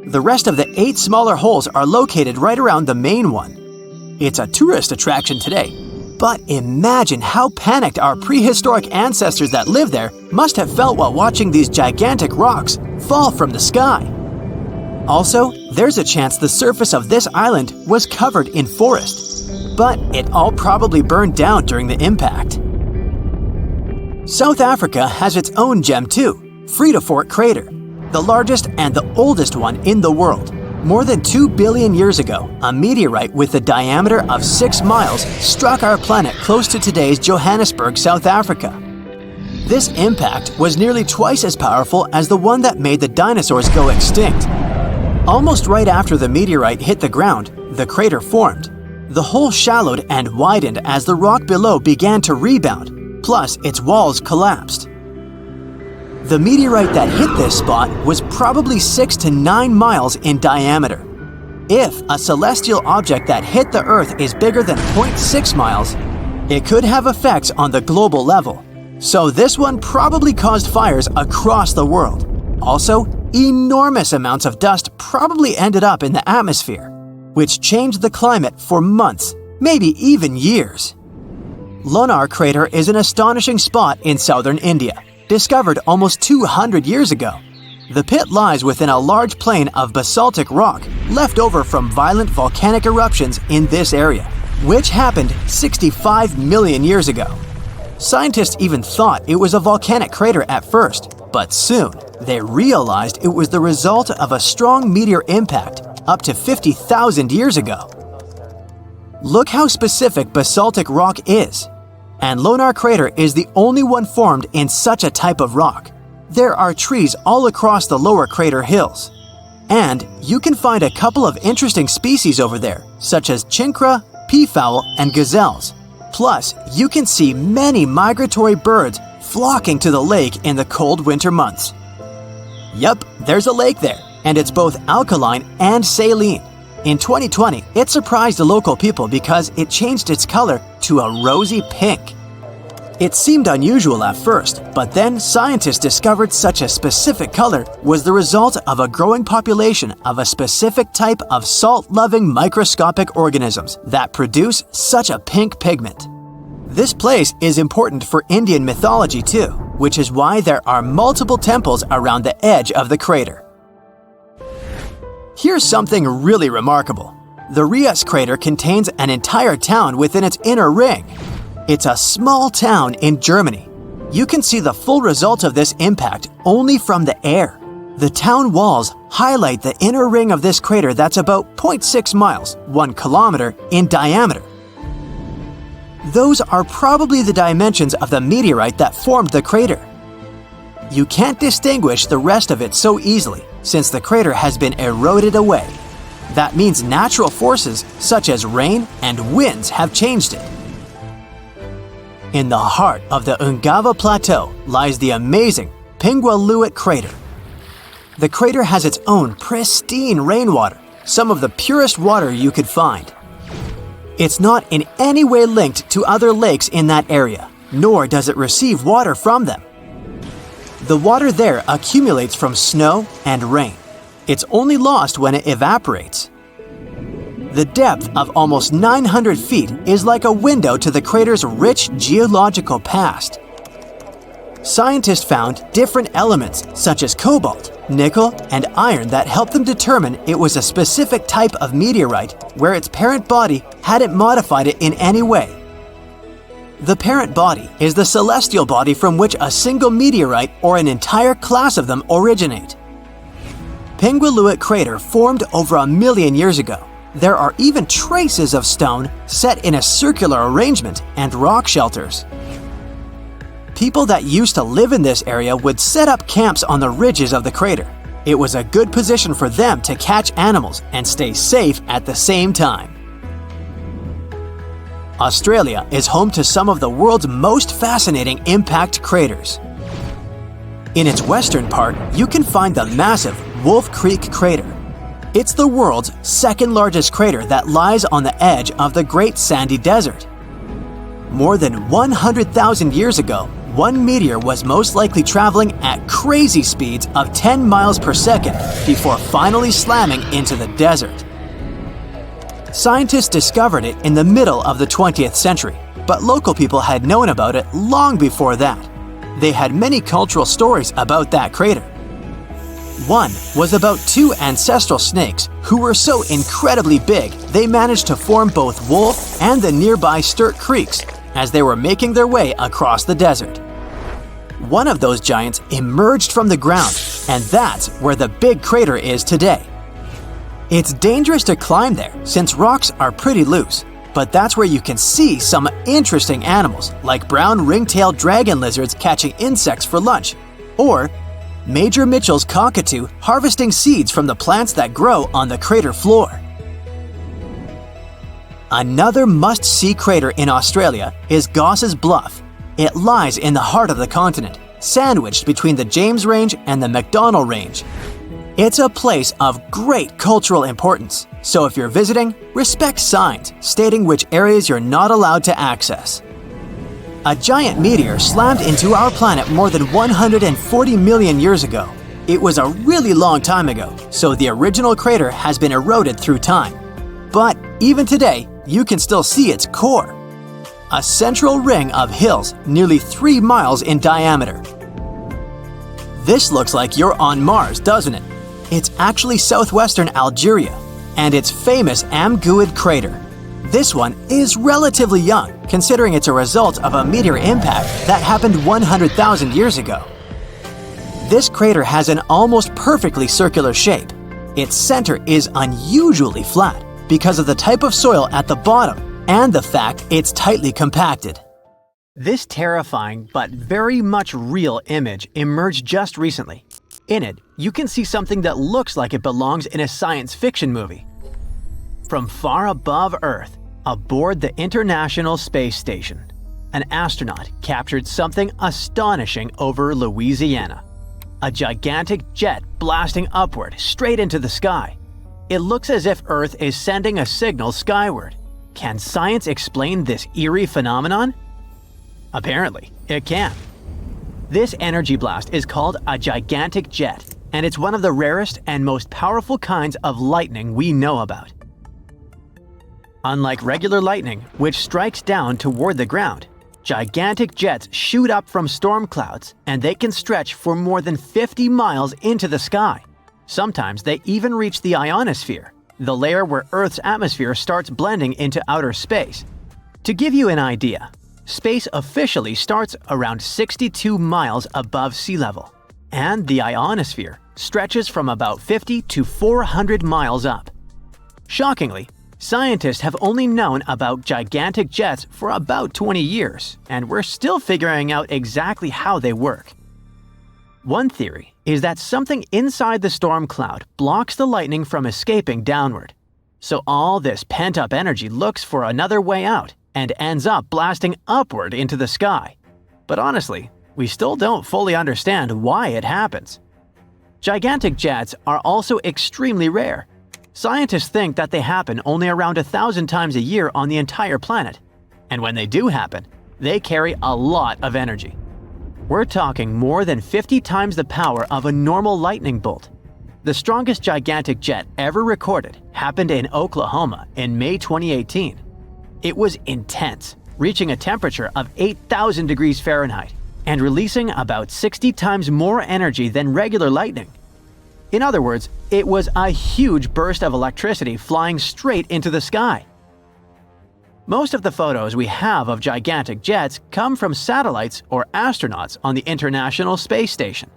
The rest of the 8 smaller holes are located right around the main one. It's a tourist attraction today. But imagine how panicked our prehistoric ancestors that lived there must have felt while watching these gigantic rocks fall from the sky. Also, there's a chance the surface of this island was covered in forest. But it all probably burned down during the impact. South Africa has its own gem too, Fort Crater, the largest and the oldest one in the world. More than 2 billion years ago, a meteorite with a diameter of 6 miles struck our planet close to today's Johannesburg, South Africa. This impact was nearly twice as powerful as the one that made the dinosaurs go extinct. Almost right after the meteorite hit the ground, the crater formed. The hole shallowed and widened as the rock below began to rebound. Plus, its walls collapsed. The meteorite that hit this spot was probably 6 to 9 miles in diameter. If a celestial object that hit the Earth is bigger than 0.6 miles, it could have effects on the global level. So this one probably caused fires across the world. Also, enormous amounts of dust probably ended up in the atmosphere, which changed the climate for months, maybe even years. Lonar Crater is an astonishing spot in southern India, discovered almost 200 years ago. The pit lies within a large plain of basaltic rock left over from violent volcanic eruptions in this area, which happened 65 million years ago. Scientists even thought it was a volcanic crater at first, but soon they realized it was the result of a strong meteor impact up to 50,000 years ago. Look how specific basaltic rock is. And Lonar Crater is the only one formed in such a type of rock. There are trees all across the lower crater hills. And you can find a couple of interesting species over there, such as chinkra, peafowl, and gazelles. Plus, you can see many migratory birds flocking to the lake in the cold winter months. Yup, there's a lake there, and it's both alkaline and saline. In 2020, it surprised the local people because it changed its color to a rosy pink. It seemed unusual at first, but then scientists discovered such a specific color was the result of a growing population of a specific type of salt-loving microscopic organisms that produce such a pink pigment. This place is important for Indian mythology too, which is why there are multiple temples around the edge of the crater. Here's something really remarkable. The Rias crater contains an entire town within its inner ring. It's a small town in Germany. You can see the full result of this impact only from the air. The town walls highlight the inner ring of this crater that's about 0.6 miles, 1 kilometer, in diameter. Those are probably the dimensions of the meteorite that formed the crater. You can't distinguish the rest of it so easily, since the crater has been eroded away. That means natural forces such as rain and winds have changed it. In the heart of the Ungava Plateau lies the amazing Pingualuit crater. The crater has its own pristine rainwater, some of the purest water you could find. It's not in any way linked to other lakes in that area, nor does it receive water from them. The water there accumulates from snow and rain. It's only lost when it evaporates. The depth of almost 900 feet is like a window to the crater's rich geological past. Scientists found different elements such as cobalt, nickel, and iron that helped them determine it was a specific type of meteorite where its parent body hadn't modified it in any way. The parent body is the celestial body from which a single meteorite or an entire class of them originate. Pingualuit crater formed over 1 million years ago. There are even traces of stone set in a circular arrangement and rock shelters. People that used to live in this area would set up camps on the ridges of the crater. It was a good position for them to catch animals and stay safe at the same time. Australia is home to some of the world's most fascinating impact craters. In its western part, you can find the massive Wolf Creek crater. It's the world's second largest crater that lies on the edge of the Great Sandy Desert. More than 100,000 years ago, one meteor was most likely traveling at crazy speeds of 10 miles per second before finally slamming into the desert. Scientists discovered it in the middle of the 20th century, but local people had known about it long before that. They had many cultural stories about that crater. One was about two ancestral snakes who were so incredibly big they managed to form both Wolf and the nearby Sturt Creeks as they were making their way across the desert. One of those giants emerged from the ground, and that's where the big crater is today. It's dangerous to climb there since rocks are pretty loose, but that's where you can see some interesting animals like brown ring-tailed dragon lizards catching insects for lunch, or Major Mitchell's cockatoo harvesting seeds from the plants that grow on the crater floor. Another must-see crater in Australia is Goss's Bluff. It lies in the heart of the continent, sandwiched between the James Range and the McDonnell Range. It's a place of great cultural importance, so if you're visiting, respect signs stating which areas you're not allowed to access. A giant meteor slammed into our planet more than 140 million years ago. It was a really long time ago, so the original crater has been eroded through time. But even today, you can still see its core. A central ring of hills nearly 3 miles in diameter. This looks like you're on Mars, doesn't it? It's actually southwestern Algeria, and its famous Amguid crater. This one is relatively young, considering it's a result of a meteor impact that happened 100,000 years ago. This crater has an almost perfectly circular shape. Its center is unusually flat because of the type of soil at the bottom and the fact it's tightly compacted. This terrifying but very much real image emerged just recently. In it, you can see something that looks like it belongs in a science fiction movie. From far above Earth, aboard the International Space Station, an astronaut captured something astonishing over Louisiana. A gigantic jet blasting upward straight into the sky. It looks as if Earth is sending a signal skyward. Can science explain this eerie phenomenon? Apparently, it can. This energy blast is called a gigantic jet, and it's one of the rarest and most powerful kinds of lightning we know about. Unlike regular lightning, which strikes down toward the ground, gigantic jets shoot up from storm clouds, and they can stretch for more than 50 miles into the sky. Sometimes they even reach the ionosphere, the layer where Earth's atmosphere starts blending into outer space. To give you an idea, space officially starts around 62 miles above sea level, and the ionosphere stretches from about 50 to 400 miles up. Shockingly, scientists have only known about gigantic jets for about 20 years, and we're still figuring out exactly how they work. One theory is that something inside the storm cloud blocks the lightning from escaping downward. So all this pent-up energy looks for another way out and ends up blasting upward into the sky. But honestly, we still don't fully understand why it happens. Gigantic jets are also extremely rare. Scientists think that they happen only around 1,000 times a year on the entire planet. And when they do happen, they carry a lot of energy. We're talking more than 50 times the power of a normal lightning bolt. The strongest gigantic jet ever recorded happened in Oklahoma in May 2018. It was intense, reaching a temperature of 8,000 degrees Fahrenheit and releasing about 60 times more energy than regular lightning. In other words, it was a huge burst of electricity flying straight into the sky. Most of the photos we have of gigantic jets come from satellites or astronauts on the International Space Station.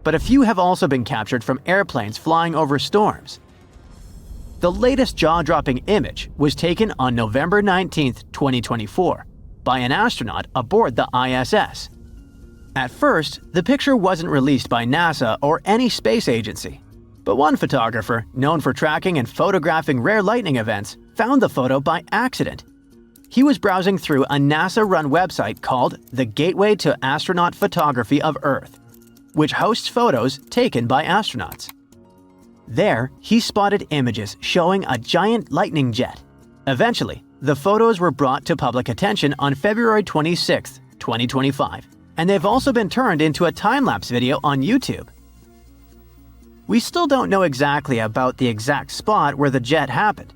but a few have also been captured from airplanes flying over storms. The latest jaw-dropping image was taken on November 19, 2024, by an astronaut aboard the ISS. At first, the picture wasn't released by NASA or any space agency, but one photographer, known for tracking and photographing rare lightning events, found the photo by accident. He was browsing through a NASA-run website called the Gateway to Astronaut Photography of Earth, which hosts photos taken by astronauts. There, he spotted images showing a giant lightning jet. Eventually, the photos were brought to public attention on February 26, 2025, and they've also been turned into a time-lapse video on YouTube. We still don't know exactly about the exact spot where the jet happened.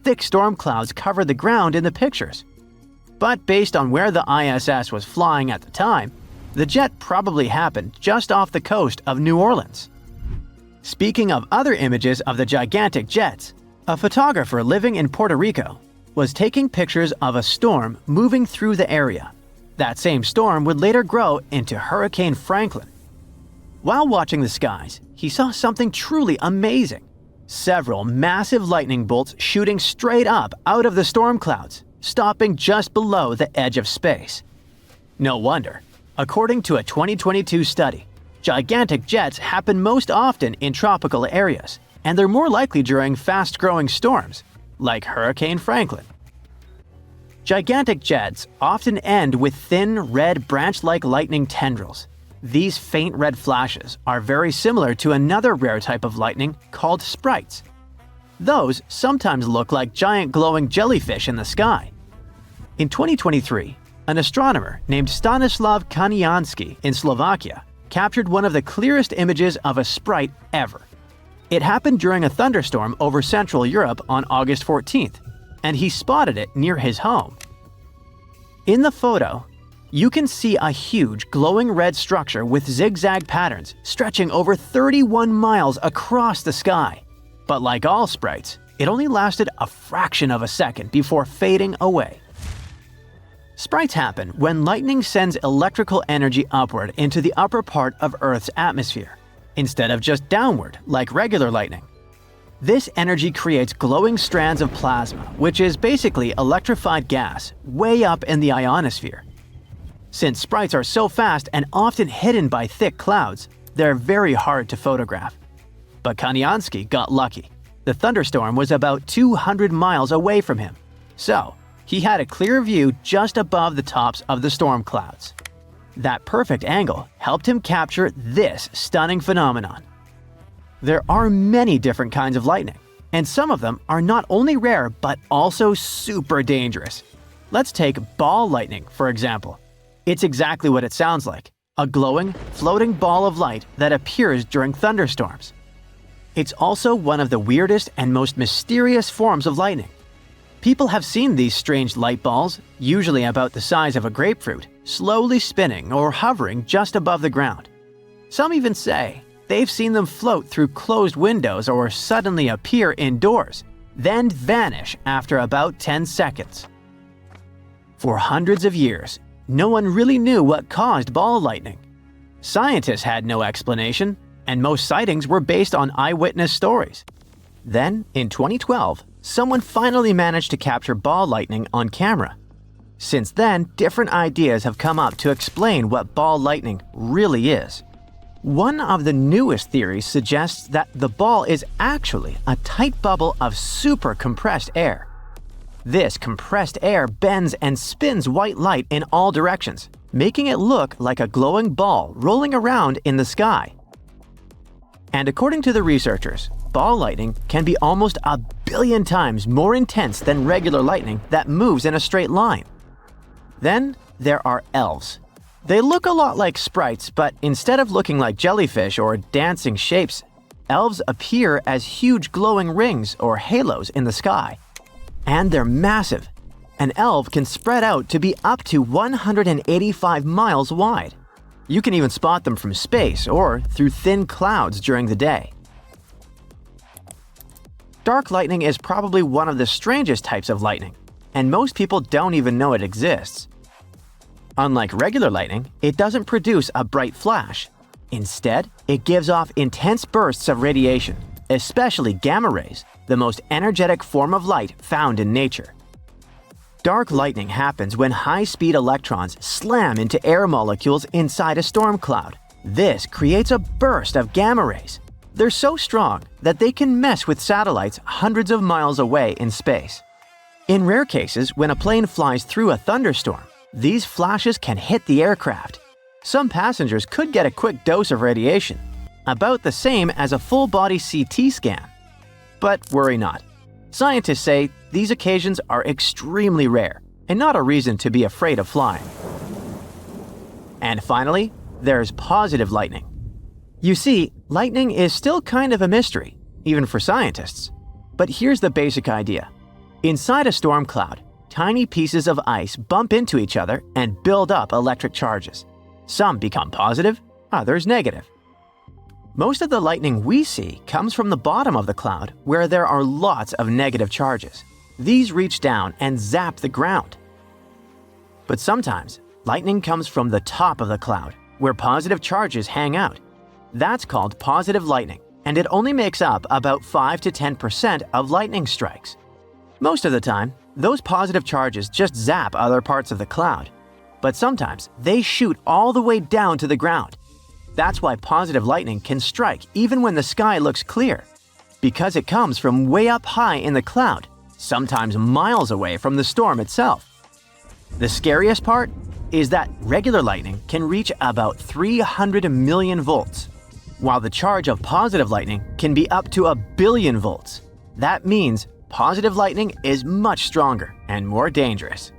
Thick storm clouds covered the ground in the pictures. But based on where the ISS was flying at the time, the jet probably happened just off the coast of New Orleans. Speaking of other images of the gigantic jets, a photographer living in Puerto Rico was taking pictures of a storm moving through the area. That same storm would later grow into Hurricane Franklin. While watching the skies, he saw something truly amazing. Several massive lightning bolts shooting straight up out of the storm clouds, stopping just below the edge of space. No wonder. According to a 2022 study, gigantic jets happen most often in tropical areas, and they're more likely during fast-growing storms, like Hurricane Franklin. Gigantic jets often end with thin, red, branch-like lightning tendrils. These faint red flashes are very similar to another rare type of lightning called sprites. Those sometimes look like giant glowing jellyfish in the sky. In 2023, an astronomer named Stanislav Kaniansky in Slovakia captured one of the clearest images of a sprite ever. It happened during a thunderstorm over Central Europe on August 14th, and he spotted it near his home. In the photo, you can see a huge glowing red structure with zigzag patterns stretching over 31 miles across the sky. But like all sprites, it only lasted a fraction of a second before fading away. Sprites happen when lightning sends electrical energy upward into the upper part of Earth's atmosphere, instead of just downward like regular lightning. This energy creates glowing strands of plasma, which is basically electrified gas, way up in the ionosphere. Since sprites are so fast and often hidden by thick clouds, they're very hard to photograph. But Kaniansky got lucky. The thunderstorm was about 200 miles away from him, so he had a clear view just above the tops of the storm clouds. That perfect angle helped him capture this stunning phenomenon. There are many different kinds of lightning, and some of them are not only rare but also super dangerous. Let's take ball lightning, for example. It's exactly what it sounds like, a glowing, floating ball of light that appears during thunderstorms. It's also one of the weirdest and most mysterious forms of lightning. People have seen these strange light balls, usually about the size of a grapefruit, slowly spinning or hovering just above the ground. Some even say they've seen them float through closed windows or suddenly appear indoors, then vanish after about 10 seconds. For hundreds of years, no one really knew what caused ball lightning. Scientists had no explanation, and most sightings were based on eyewitness stories. Then, in 2012, someone finally managed to capture ball lightning on camera. Since then, different ideas have come up to explain what ball lightning really is. One of the newest theories suggests that the ball is actually a tight bubble of super compressed air. This compressed air bends and spins white light in all directions, making it look like a glowing ball rolling around in the sky. And according to the researchers, ball lightning can be almost 1 billion times more intense than regular lightning that moves in a straight line. Then there are elves. They look a lot like sprites, but instead of looking like jellyfish or dancing shapes, elves appear as huge glowing rings or halos in the sky. And they're massive. An elf can spread out to be up to 185 miles wide. You can even spot them from space or through thin clouds during the day. Dark lightning is probably one of the strangest types of lightning, and most people don't even know it exists. Unlike regular lightning, it doesn't produce a bright flash. Instead, it gives off intense bursts of radiation, especially gamma rays, the most energetic form of light found in nature. Dark lightning happens when high-speed electrons slam into air molecules inside a storm cloud. This creates a burst of gamma rays. They're so strong that they can mess with satellites hundreds of miles away in space. In rare cases, when a plane flies through a thunderstorm, these flashes can hit the aircraft. Some passengers could get a quick dose of radiation, about the same as a full-body CT scan. But worry not. Scientists say these occasions are extremely rare and not a reason to be afraid of flying. And finally, there's positive lightning. You see, lightning is still kind of a mystery, even for scientists. But here's the basic idea. Inside a storm cloud, tiny pieces of ice bump into each other and build up electric charges. Some become positive, others negative. Most of the lightning we see comes from the bottom of the cloud, where there are lots of negative charges. These reach down and zap the ground. But sometimes, lightning comes from the top of the cloud, where positive charges hang out. That's called positive lightning, and it only makes up about 5 to 10% of lightning strikes. Most of the time, those positive charges just zap other parts of the cloud. But sometimes, they shoot all the way down to the ground. That's why positive lightning can strike even when the sky looks clear, because it comes from way up high in the cloud, sometimes miles away from the storm itself. The scariest part is that regular lightning can reach about 300 million volts, while the charge of positive lightning can be up to 1 billion volts. That means positive lightning is much stronger and more dangerous.